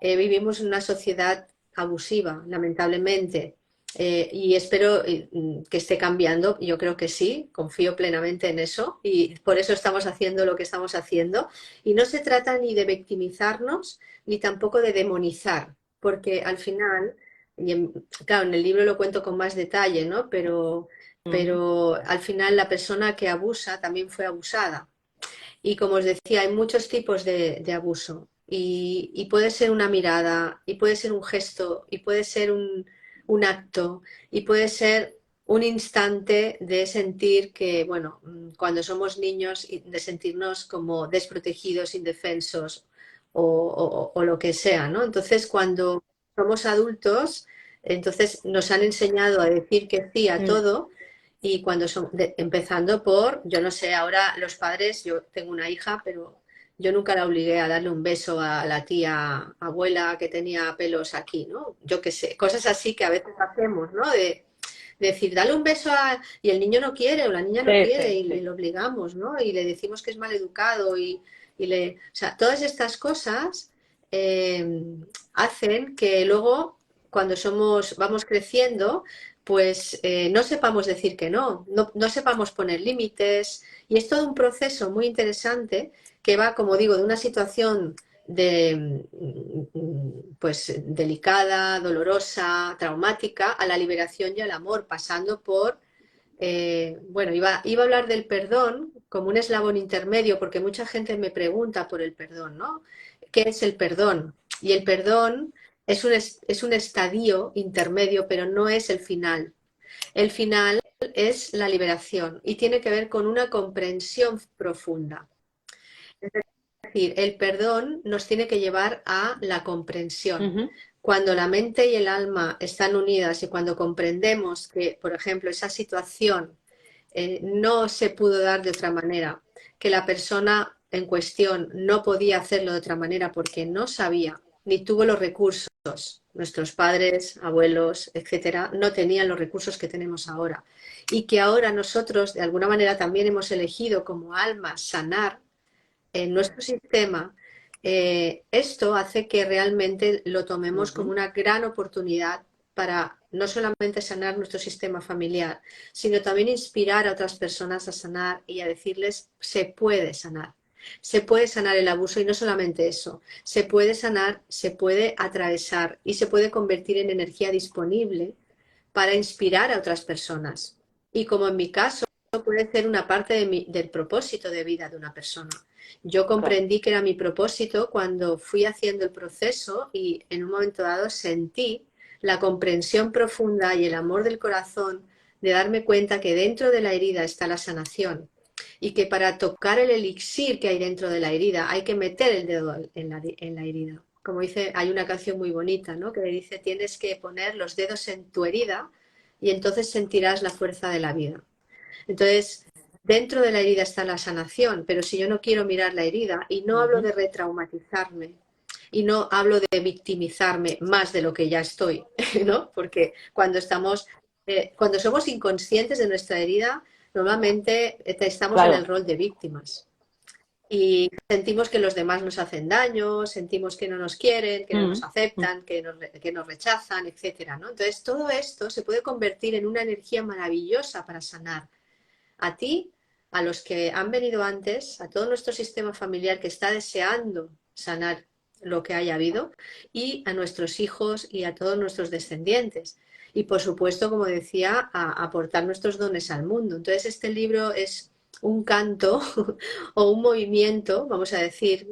Vivimos en una sociedad abusiva, lamentablemente, y espero que esté cambiando. Yo creo que sí, confío plenamente en eso y por eso estamos haciendo lo que estamos haciendo. Y no se trata ni de victimizarnos ni tampoco de demonizar, porque al final claro, en el libro lo cuento con más detalle, ¿no? Pero al final la persona que abusa también fue abusada. Y como os decía, hay muchos tipos de abuso. Y puede ser una mirada, y puede ser un gesto, y puede ser un acto, y puede ser un instante de sentir que, bueno, cuando somos niños, de sentirnos como desprotegidos, indefensos o lo que sea, ¿no? Entonces, cuando somos adultos, entonces nos han enseñado a decir que sí a todo y cuando son, empezando por, yo no sé, ahora los padres, yo tengo una hija, pero yo nunca la obligué a darle un beso a la tía abuela que tenía pelos aquí, ¿no? Yo qué sé, cosas así que a veces hacemos, ¿no? De decir, dale un beso a... y el niño no quiere o la niña no Sí, quiere sí, y sí. lo obligamos, ¿no? Y le decimos que es mal educado y le... O sea, todas estas cosas hacen que luego, cuando somos, vamos creciendo, pues no sepamos decir que no sepamos poner límites y es todo un proceso muy interesante que va, como digo, de una situación de, pues delicada, dolorosa, traumática, a la liberación y al amor, pasando por, bueno, iba a hablar del perdón como un eslabón intermedio, porque mucha gente me pregunta por el perdón, ¿no? ¿Qué es el perdón? Y el perdón es un estadio intermedio, pero no es el final. El final es la liberación y tiene que ver con una comprensión profunda. Es decir, el perdón nos tiene que llevar a la comprensión. Cuando la mente y el alma están unidas y cuando comprendemos que, por ejemplo, esa situación no se pudo dar de otra manera, que la persona en cuestión no podía hacerlo de otra manera porque no sabía ni tuvo los recursos. Nuestros padres, abuelos, etcétera, no tenían los recursos que tenemos ahora. Y que ahora nosotros, de alguna manera, también hemos elegido como alma sanar en nuestro sistema. Esto hace que realmente lo tomemos como una gran oportunidad para no solamente sanar nuestro sistema familiar, sino también inspirar a otras personas a sanar y a decirles, se puede sanar. Se puede sanar el abuso y no solamente eso, se puede sanar, se puede atravesar y se puede convertir en energía disponible para inspirar a otras personas. Y como en mi caso, puede ser una parte del propósito de vida de una persona. Yo Claro. comprendí que era mi propósito cuando fui haciendo el proceso y en un momento dado sentí la comprensión profunda y el amor del corazón de darme cuenta que dentro de la herida está la sanación y que para tocar el elixir que hay dentro de la herida hay que meter el dedo en la herida. Como dice, hay una canción muy bonita, ¿no? Que dice, tienes que poner los dedos en tu herida y entonces sentirás la fuerza de la vida. Entonces, dentro de la herida está la sanación, pero si yo no quiero mirar la herida, y no hablo de retraumatizarme, y no hablo de victimizarme más de lo que ya estoy, ¿no? Porque cuando somos inconscientes de nuestra herida, normalmente estamos en el Claro. rol de víctimas. Y sentimos que los demás nos hacen daño, sentimos que no nos quieren, que no nos Mm, mm. aceptan, que nos rechazan, etcétera, ¿no? Entonces, todo esto se puede convertir en una energía maravillosa para sanar a ti, a los que han venido antes, a todo nuestro sistema familiar que está deseando sanar lo que haya habido, y a nuestros hijos y a todos nuestros descendientes. Y por supuesto, como decía, a aportar nuestros dones al mundo. Entonces, este libro es un canto o un movimiento, vamos a decir,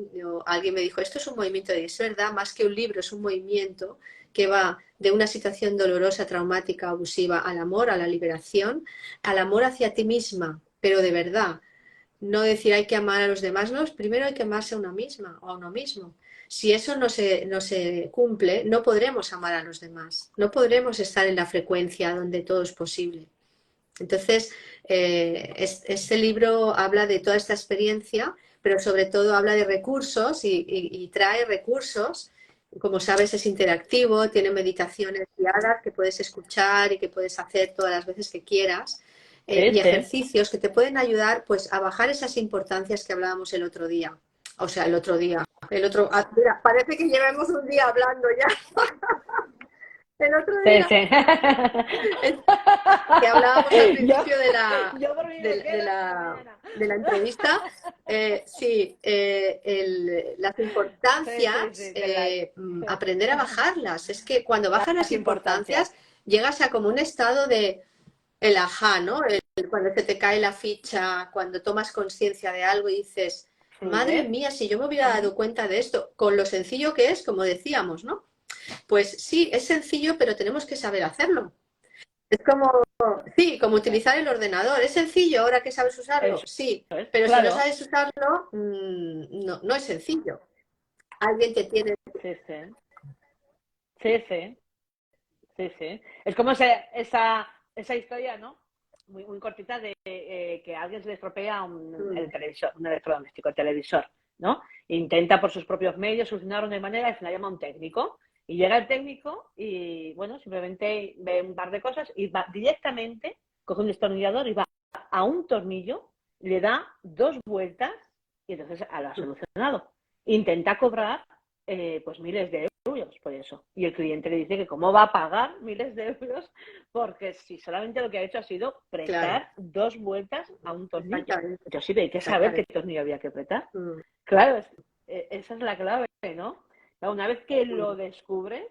alguien me dijo, esto es un movimiento, y es verdad, más que un libro, es un movimiento que va de una situación dolorosa, traumática, abusiva, al amor, a la liberación, al amor hacia ti misma, pero de verdad. No decir hay que amar a los demás, no, primero hay que amarse a una misma o a uno mismo. Si eso no se cumple, no podremos amar a los demás, no podremos estar en la frecuencia donde todo es posible. Entonces, este libro habla de toda esta experiencia, pero sobre todo habla de recursos y trae recursos. Como sabes, es interactivo, tiene meditaciones guiadas que puedes escuchar y que puedes hacer todas las veces que quieras, Sí, y sí. ejercicios que te pueden ayudar pues, a bajar esas importancias que hablábamos el otro día. O sea, el otro día. Mira, parece que llevamos un día hablando ya. El otro Sí, día. sí. Que hablábamos al Yo, principio yo por mí me quedo hasta mañana. de la entrevista, sí, las Sí, sí, importancias, sí, de las, aprender a bajarlas. Es que cuando bajas las las importancias. importancias, llegas a como un estado de el ajá, ¿no? Cuando se te cae la ficha, cuando tomas conciencia de algo y dices, madre ¿Ves? mía, si yo me hubiera Ujú. dado cuenta de esto, con lo sencillo que es, como decíamos, ¿no? Pues sí, es sencillo, pero tenemos que saber hacerlo. Es como, sí, como utilizar el ordenador. ¿Es sencillo ahora que sabes usarlo? Eso Sí, es, pero si no claro. sabes usarlo, no, no es sencillo. Alguien te tiene... Sí, sí. Sí, sí. Sí, sí. Es como esa historia, ¿no? Muy, muy cortita de que a alguien se le estropea el televisor, un electrodoméstico, el televisor, ¿no? Intenta por sus propios medios solucionarlo de manera, y se la llama a un técnico. Y llega el técnico y, bueno, simplemente ve un par de cosas y va directamente, coge un destornillador y va a un tornillo, le da dos vueltas y entonces lo ha solucionado. Intenta cobrar pues miles de euros por eso. Y el cliente le dice que cómo va a pagar miles de euros porque si solamente lo que ha hecho ha sido Claro, prestar dos vueltas a un tornillo. exactamente, Yo sí, hay que saber qué exactamente. tornillo había que apretar. Mm, Claro, esa es la clave, ¿no? Una vez que mm, lo descubres,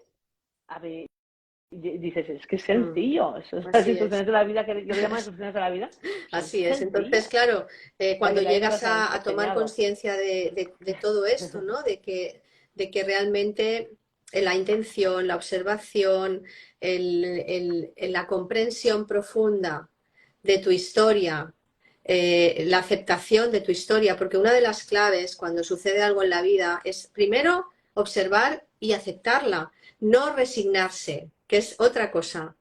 a ver, dices, es que es mm. sencillo. Eso es las Así es, instrucciones de la vida, que yo le llamo instrucciones de la vida, son así es. Entonces, sencillas. claro, cuando Porque nadie nos llegas las ha a tomar enseñado. conciencia de todo esto, ¿no? De que realmente la intención, la observación, la comprensión profunda de tu historia, la aceptación de tu historia, porque una de las claves cuando sucede algo en la vida es primero observar y aceptarla, no resignarse, que es otra cosa.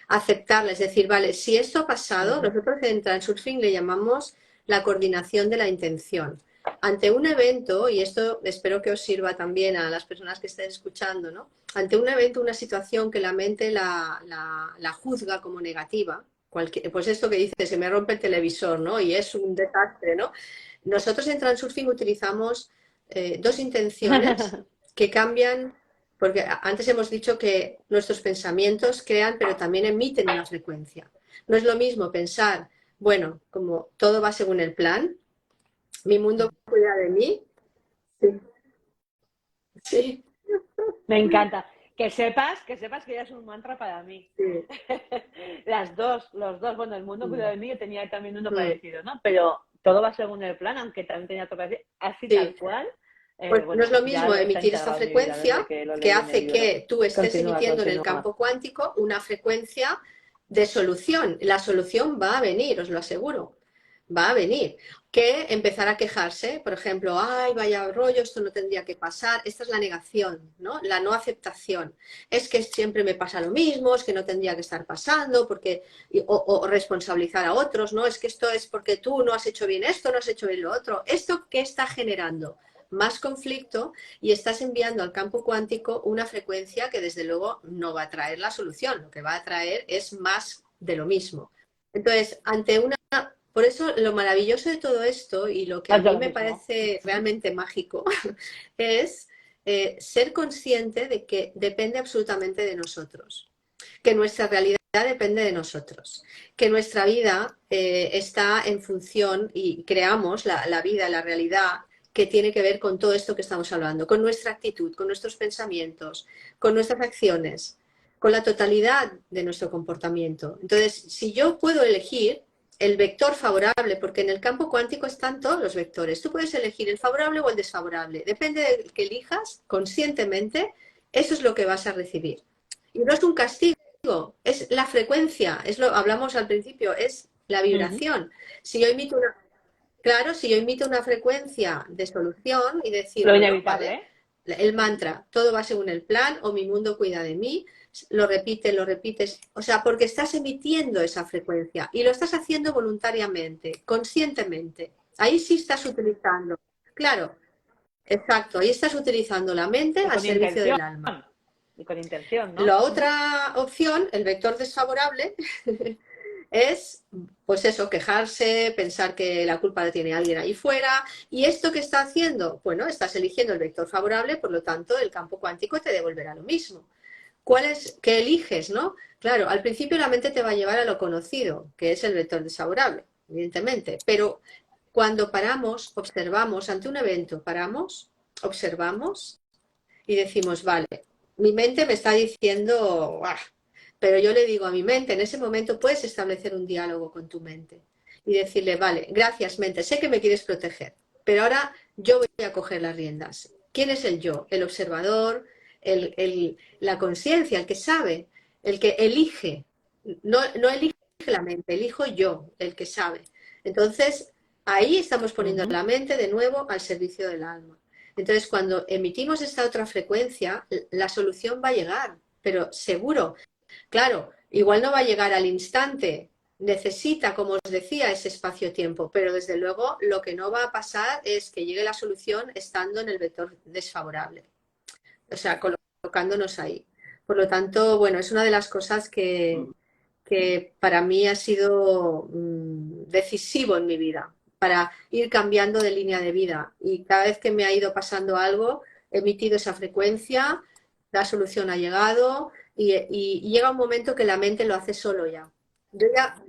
Aceptarla, es decir, vale, si esto ha Uh pasado, -huh. nosotros en Transurfing le llamamos la coordinación de la intención. Ante un evento, y esto espero que os sirva también a las personas que estén escuchando, ¿no? Ante un evento, una situación que la mente la juzga como negativa, pues esto que dice, se me rompe el televisor, ¿no? Y es un desastre, ¿no? Nosotros en Transurfing utilizamos dos intenciones que cambian Porque antes hemos dicho que nuestros pensamientos crean, pero también emiten una frecuencia. No es lo mismo pensar, bueno, como todo va según el plan, mi mundo cuida de mí. Sí, sí, Me encanta. Que sepas que ya es un mantra para mí. sí. Los dos, bueno, el mundo cuida Mm, de mí, yo tenía también uno mm, parecido, ¿no? Pero todo va según el plan, aunque también tenía otro parecido, así sí. tal cual. Pues no es Bueno, lo ya mismo está emitir esta integrado en mi vida desde frecuencia que lo que leí en el hace libro. que tú estés Continúa, emitiendo en el continúa. campo cuántico una frecuencia de solución. La solución va a venir, os lo aseguro, va a venir. Que empezar a quejarse, por ejemplo, ay, vaya rollo, esto no tendría que pasar. Esta es la negación, ¿no? La no aceptación. Es que siempre me pasa lo mismo, es que no tendría que estar pasando, porque, o responsabilizar a otros, ¿no? Es que esto es porque tú no has hecho bien esto, no has hecho bien lo otro. ¿Esto qué está generando? Más conflicto y estás enviando al campo cuántico una frecuencia que desde luego no va a traer la solución, lo que va a traer es más de lo mismo. Entonces, ante una... Por eso lo maravilloso de todo esto y lo que a Haz mí lo me mismo. parece realmente mágico es ser consciente de que depende absolutamente de nosotros, que nuestra realidad depende de nosotros, que nuestra vida está en función y creamos la vida, la realidad que tiene que ver con todo esto que estamos hablando, con nuestra actitud, con nuestros pensamientos, con nuestras acciones, con la totalidad de nuestro comportamiento. Entonces, si yo puedo elegir el vector favorable, porque en el campo cuántico están todos los vectores, tú puedes elegir el favorable o el desfavorable, depende del que elijas conscientemente, eso es lo que vas a recibir. Y no es un castigo, es la frecuencia, es lo hablamos al principio, es la vibración. Si yo emito una, claro, si yo emito una frecuencia de solución y decir, Lo bueno, inevitable, vale, ¿eh? el mantra, todo va según el plan o mi mundo cuida de mí, lo repites, o sea, porque estás emitiendo esa frecuencia y lo estás haciendo voluntariamente, conscientemente. Ahí sí estás utilizando, claro, exacto, ahí estás utilizando la mente Y al con servicio intención. del alma. Y con intención, ¿no? La otra opción, el vector desfavorable, es, pues eso, quejarse, pensar que la culpa la tiene alguien ahí fuera. ¿Y esto qué está haciendo? Bueno, estás eligiendo el vector favorable, por lo tanto, el campo cuántico te devolverá lo mismo. ¿Cuál es? ¿Qué eliges, no? Claro, al principio la mente te va a llevar a lo conocido, que es el vector desfavorable, evidentemente. Pero cuando paramos, observamos ante un evento, paramos, observamos y decimos, vale, mi mente me está diciendo, ¡ah! Pero yo le digo a mi mente, en ese momento puedes establecer un diálogo con tu mente y decirle, vale, gracias mente, sé que me quieres proteger, pero ahora yo voy a coger las riendas. ¿Quién es el yo? El observador, la conciencia, el que sabe, el que elige. No elige la mente, elijo yo, el que sabe. Entonces, ahí estamos poniendo la mente de nuevo al servicio del alma. Entonces, cuando emitimos esta otra frecuencia, la solución va a llegar, pero seguro. Claro, igual no va a llegar al instante, necesita, como os decía, ese espacio-tiempo, pero desde luego lo que no va a pasar es que llegue la solución estando en el vector desfavorable, o sea, colocándonos ahí. Por lo tanto, bueno, es una de las cosas que para mí ha sido decisivo en mi vida, para ir cambiando de línea de vida. Y cada vez que me ha ido pasando algo, he emitido esa frecuencia, la solución ha llegado y llega un momento que la mente lo hace solo ya. Yo ya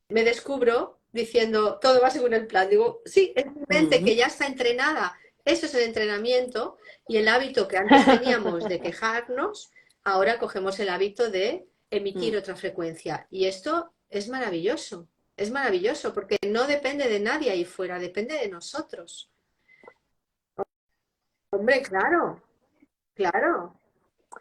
me descubro diciendo, todo va según el plan. Digo, sí, es mi mente que ya está entrenada. Eso es el entrenamiento y el hábito que antes teníamos de quejarnos, ahora cogemos el hábito de emitir otra frecuencia. Y esto es maravilloso, porque no depende de nadie ahí fuera, depende de nosotros. Hombre, claro, claro.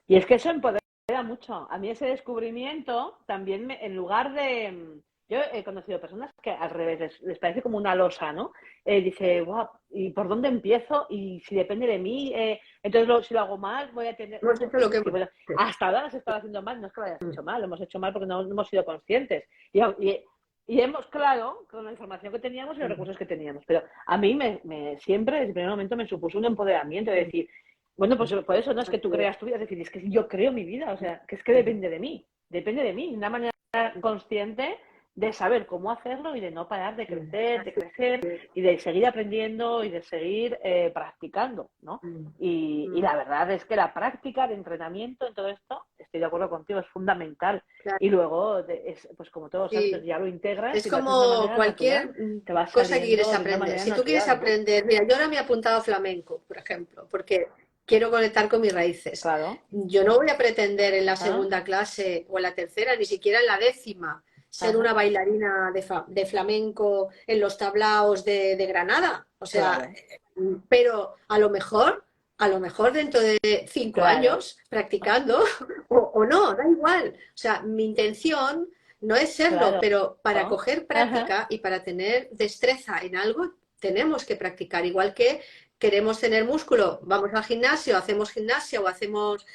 Y es que eso empodera mucho. A mí ese descubrimiento también, en lugar de... Yo he conocido personas que al revés, les parece como una losa, ¿no? Dice, wow, ¿y por dónde empiezo? Y si depende de mí, entonces si lo hago mal, voy a tener... Hemos hecho lo que Sí, hemos bueno, hecho. hasta ahora has estado haciendo mal, no es que lo hayas hecho mal, lo hemos hecho mal porque no hemos sido conscientes. Y hemos, claro, con la información que teníamos y los recursos que teníamos. Pero a mí siempre, desde el primer momento, me supuso un empoderamiento de decir, bueno, pues por eso no es que tú creas tu vida, es decir, es que yo creo mi vida, o sea, que es que depende de mí, de una manera consciente de saber cómo hacerlo y de no parar de crecer y de seguir aprendiendo y de seguir practicando, ¿no? Y la verdad es que la práctica de entrenamiento en todo esto, estoy de acuerdo contigo, es fundamental. Claro. Y luego, pues como todos los hábitos, ya lo integras Es y lo haces de una como manera cualquier natural, te vas cosa que quieres saliendo de una aprender. manera Si tú quieres natural, ¿no? aprender, mira, yo ahora me he apuntado a flamenco, por ejemplo, porque quiero conectar con mis raíces. Claro. Yo no voy a pretender en la segunda clase o en la tercera, ni siquiera en la décima, ser una bailarina de flamenco en los tablaos de Granada. O sea, Claro. pero a lo mejor dentro de 5 Claro. años practicando o no, da igual. O sea, mi intención no es serlo, Claro. pero para coger práctica y para tener destreza en algo, tenemos que practicar. Igual que queremos tener músculo, vamos al gimnasio, hacemos gimnasia o hacemos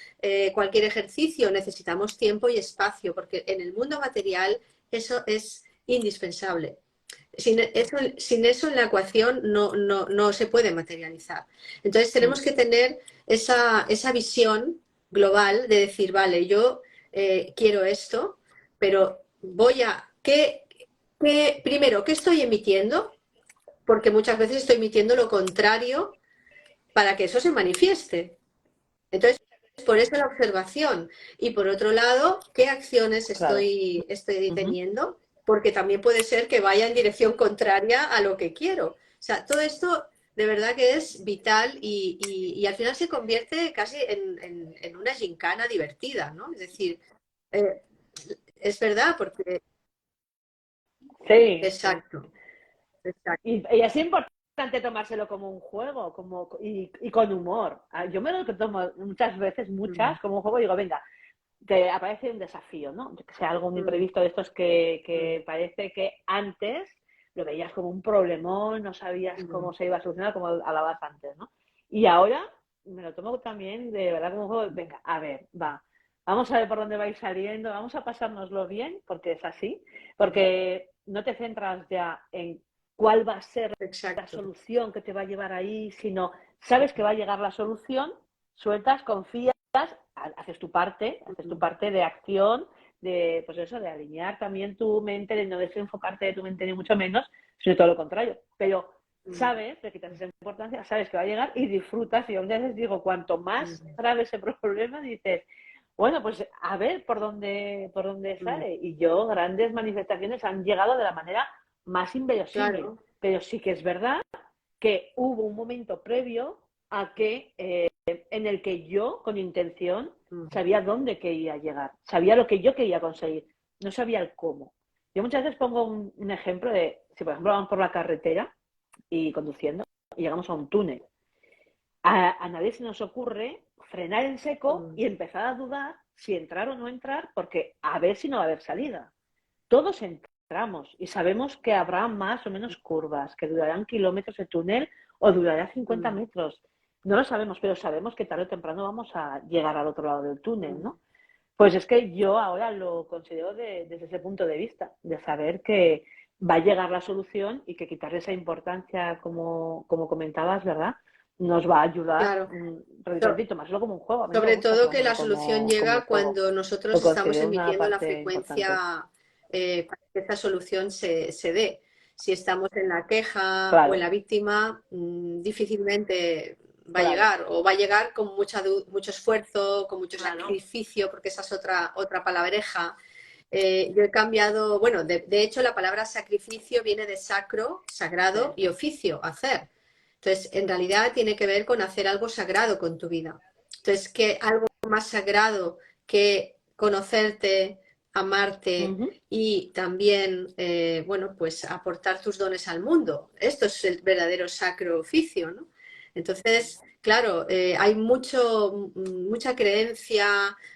cualquier ejercicio, necesitamos tiempo y espacio, porque en el mundo material eso es indispensable. Sin eso en la ecuación no se puede materializar. Entonces tenemos que tener esa visión global de decir, vale, yo quiero esto, pero primero, ¿qué estoy emitiendo? Porque muchas veces estoy emitiendo lo contrario para que eso se manifieste. Entonces, por eso la observación. Y por otro lado, ¿qué acciones estoy teniendo? Porque también puede ser que vaya en dirección contraria a lo que quiero. O sea, todo esto de verdad que es vital y al final se convierte casi en una gincana divertida, ¿no? Es decir, es verdad, porque... Sí. Exacto. Y es importante tomárselo como un juego y con humor. Yo me lo tomo muchas veces, como un juego y digo, venga, te aparece un desafío, ¿no? Que sea algo un imprevisto de estos que parece que antes lo veías como un problemón, no sabías cómo se iba a solucionar, como hablabas antes, ¿no? Y ahora me lo tomo también de verdad como un juego, venga, a ver, vamos a ver por dónde vais saliendo, vamos a pasárnoslo bien, porque es así, porque no te centras ya en cuál va a ser la solución que te va a llevar ahí, sino sabes que va a llegar la solución, sueltas, confías, haces tu parte de acción, de pues eso, de alinear también tu mente, de no desenfocarte de tu mente ni mucho menos, sino todo lo contrario. Pero sabes, le quitas esa importancia, sabes que va a llegar y disfrutas. Y yo a veces digo, cuanto más grave ese problema, dices, bueno, pues a ver por dónde sale. Y grandes manifestaciones han llegado de la manera más inverosímil. Claro. Pero sí que es verdad que hubo un momento previo a que en el que yo, con intención, sabía dónde quería llegar, sabía lo que yo quería conseguir, no sabía el cómo. Yo muchas veces pongo un ejemplo de, si por ejemplo vamos por la carretera y conduciendo y llegamos a un túnel, a nadie se nos ocurre frenar en seco y empezar a dudar si entrar o no entrar, porque a ver si no va a haber salida. Todos entramos y sabemos que habrá más o menos curvas, que durarán kilómetros el túnel o durará 50 metros. No lo sabemos, pero sabemos que tarde o temprano vamos a llegar al otro lado del túnel, ¿no? Pues es que yo ahora lo considero desde ese punto de vista, de saber que va a llegar la solución y que quitarle esa importancia, como comentabas, ¿verdad? Nos va a ayudar, repito, más como un juego. Sobre todo que la solución llega cuando nosotros estamos emitiendo la frecuencia para que esa solución se dé. Si estamos en la queja o en la víctima, difícilmente va a llegar, o va a llegar con mucho esfuerzo, con mucho sacrificio, porque esa es otra palabreja. Yo he cambiado, bueno, de hecho la palabra sacrificio viene de sacro, sagrado, y oficio, hacer. Entonces, en realidad tiene que ver con hacer algo sagrado con tu vida. Entonces, ¿qué algo más sagrado que conocerte, amarte y también, bueno, pues aportar tus dones al mundo? Esto es el verdadero sacro oficio, ¿no? Entonces, claro, hay mucha creencia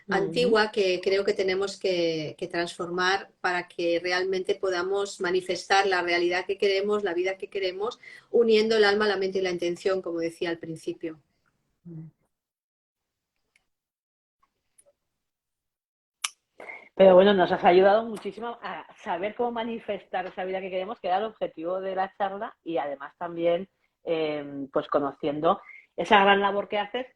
antigua que creo que tenemos que transformar para que realmente podamos manifestar la realidad que queremos, la vida que queremos, uniendo el alma, la mente y la intención, como decía al principio. Pero bueno, nos has ayudado muchísimo a saber cómo manifestar esa vida que queremos, que era el objetivo de la charla, y además también pues conociendo esa gran labor que haces,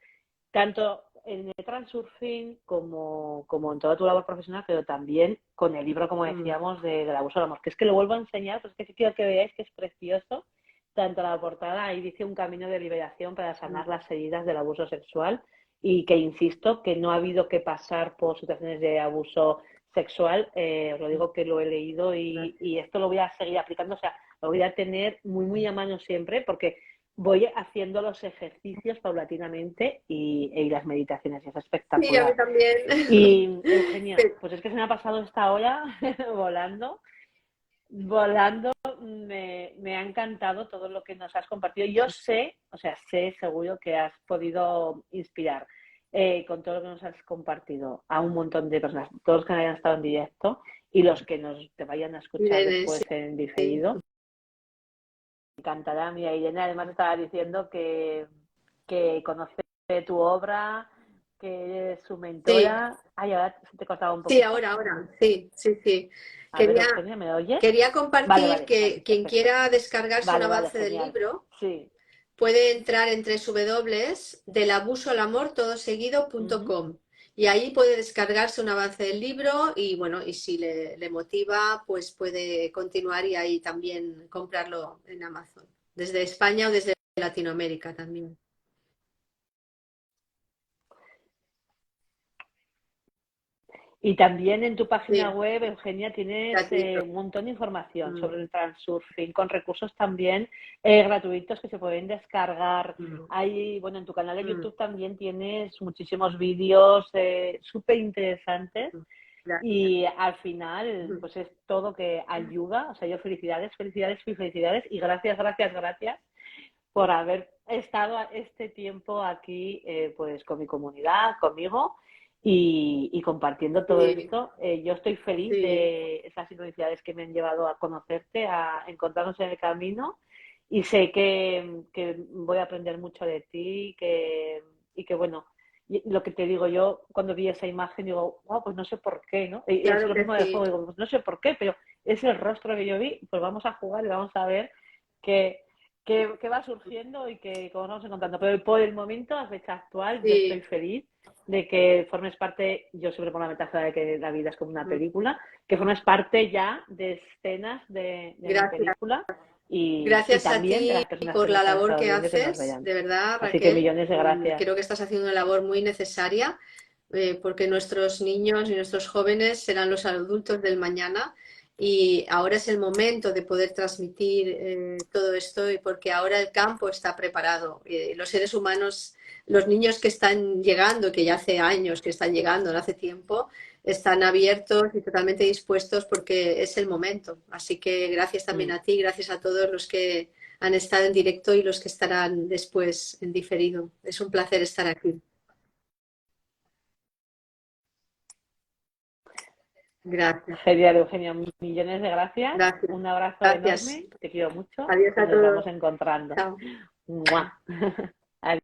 tanto en el Transurfing, como en toda tu labor profesional, pero también con el libro, como decíamos, del abuso del amor, que es que lo vuelvo a enseñar, pues es que sí quiero que veáis que es precioso, tanto la portada, ahí dice un camino de liberación para sanar las heridas del abuso sexual, y que insisto que no ha habido que pasar por situaciones de abuso sexual, os lo digo que lo he leído y esto lo voy a seguir aplicando, o sea, lo voy a tener muy a mano siempre, porque voy haciendo los ejercicios paulatinamente y las meditaciones, y es Sí, a mí espectacular. también. Y Eugenia, pues es que se me ha pasado esta hora volando, me ha encantado todo lo que nos has compartido. Yo sé, o sea, sé seguro que has podido inspirar con todo lo que nos has compartido a un montón de personas, todos los que hayan estado en directo y los que nos te vayan a escuchar Irene, después sí. en diferido. Me encantará. Mira, Irene además estaba diciendo que conoce tu obra, que eres su Sí, mentora. Ay, ahora se te cortaba un sí, poquito. ahora, sí, sí, sí. A ver, Quería, Eugenia, ¿me oyes? quería Vale, compartir vale, vale, que quien perfecto. quiera descargarse un Vale, avance del genial. libro Sí. puede entrar en Ujú. www.delabusoalamor.com y ahí puede descargarse un avance del libro y bueno, y si le motiva, pues puede continuar y ahí también comprarlo en Amazon, desde España o desde Latinoamérica también. Y también en tu página Sí, web, Eugenia, tienes gratuito. un montón de información Mm, sobre el transurfing, con recursos también gratuitos que se pueden descargar. mm, Hay, bueno, en tu canal de mm, YouTube también tienes muchísimos vídeos súper interesantes. mm. Gracias. Y al final, Mm. pues es todo que ayuda. O sea, yo felicidades, felicidades y felicidades. Y gracias por haber estado este tiempo aquí, pues con mi comunidad, conmigo y compartiendo todo Sí, esto. Yo estoy feliz sí. de esas sincronicidades que me han llevado a conocerte, a encontrarnos en el camino. Y sé que voy a aprender mucho de ti y que bueno, lo que te digo yo, cuando vi esa imagen, digo, wow, pues no sé por qué, ¿no? Y es Claro lo que mismo del sí. juego, digo, pues no sé por qué, pero es el rostro que yo vi, pues vamos a jugar y vamos a ver que, que va surgiendo y que como nos vamos encontrando. Pero por el momento, a fecha actual, yo estoy Sí. feliz de que formes parte, yo siempre pongo la metáfora de que la vida es como una Mm. película, que formes parte ya de escenas de mi Gracias. película y Gracias a también de ti las personas que por nos la están labor estado que viendo y que nos haces, vean. de verdad, Así que Raquel. millones de gracias. Creo que estás haciendo una labor muy necesaria, porque nuestros niños y nuestros jóvenes serán los adultos del mañana y ahora es el momento de poder transmitir todo esto y porque ahora el campo está preparado. Los seres humanos, los niños que están llegando, que ya hace años que están llegando, no hace tiempo, están abiertos y totalmente dispuestos porque es el momento. Así que gracias también Mm. a ti, gracias a todos los que han estado en directo y los que estarán después en diferido. Es un placer estar aquí. Gracias, Genial, Eugenio. Millones de gracias. gracias, Un abrazo gracias. enorme. Te quiero mucho Adiós y a nos todos. vamos encontrando. Chao. ¡Mua!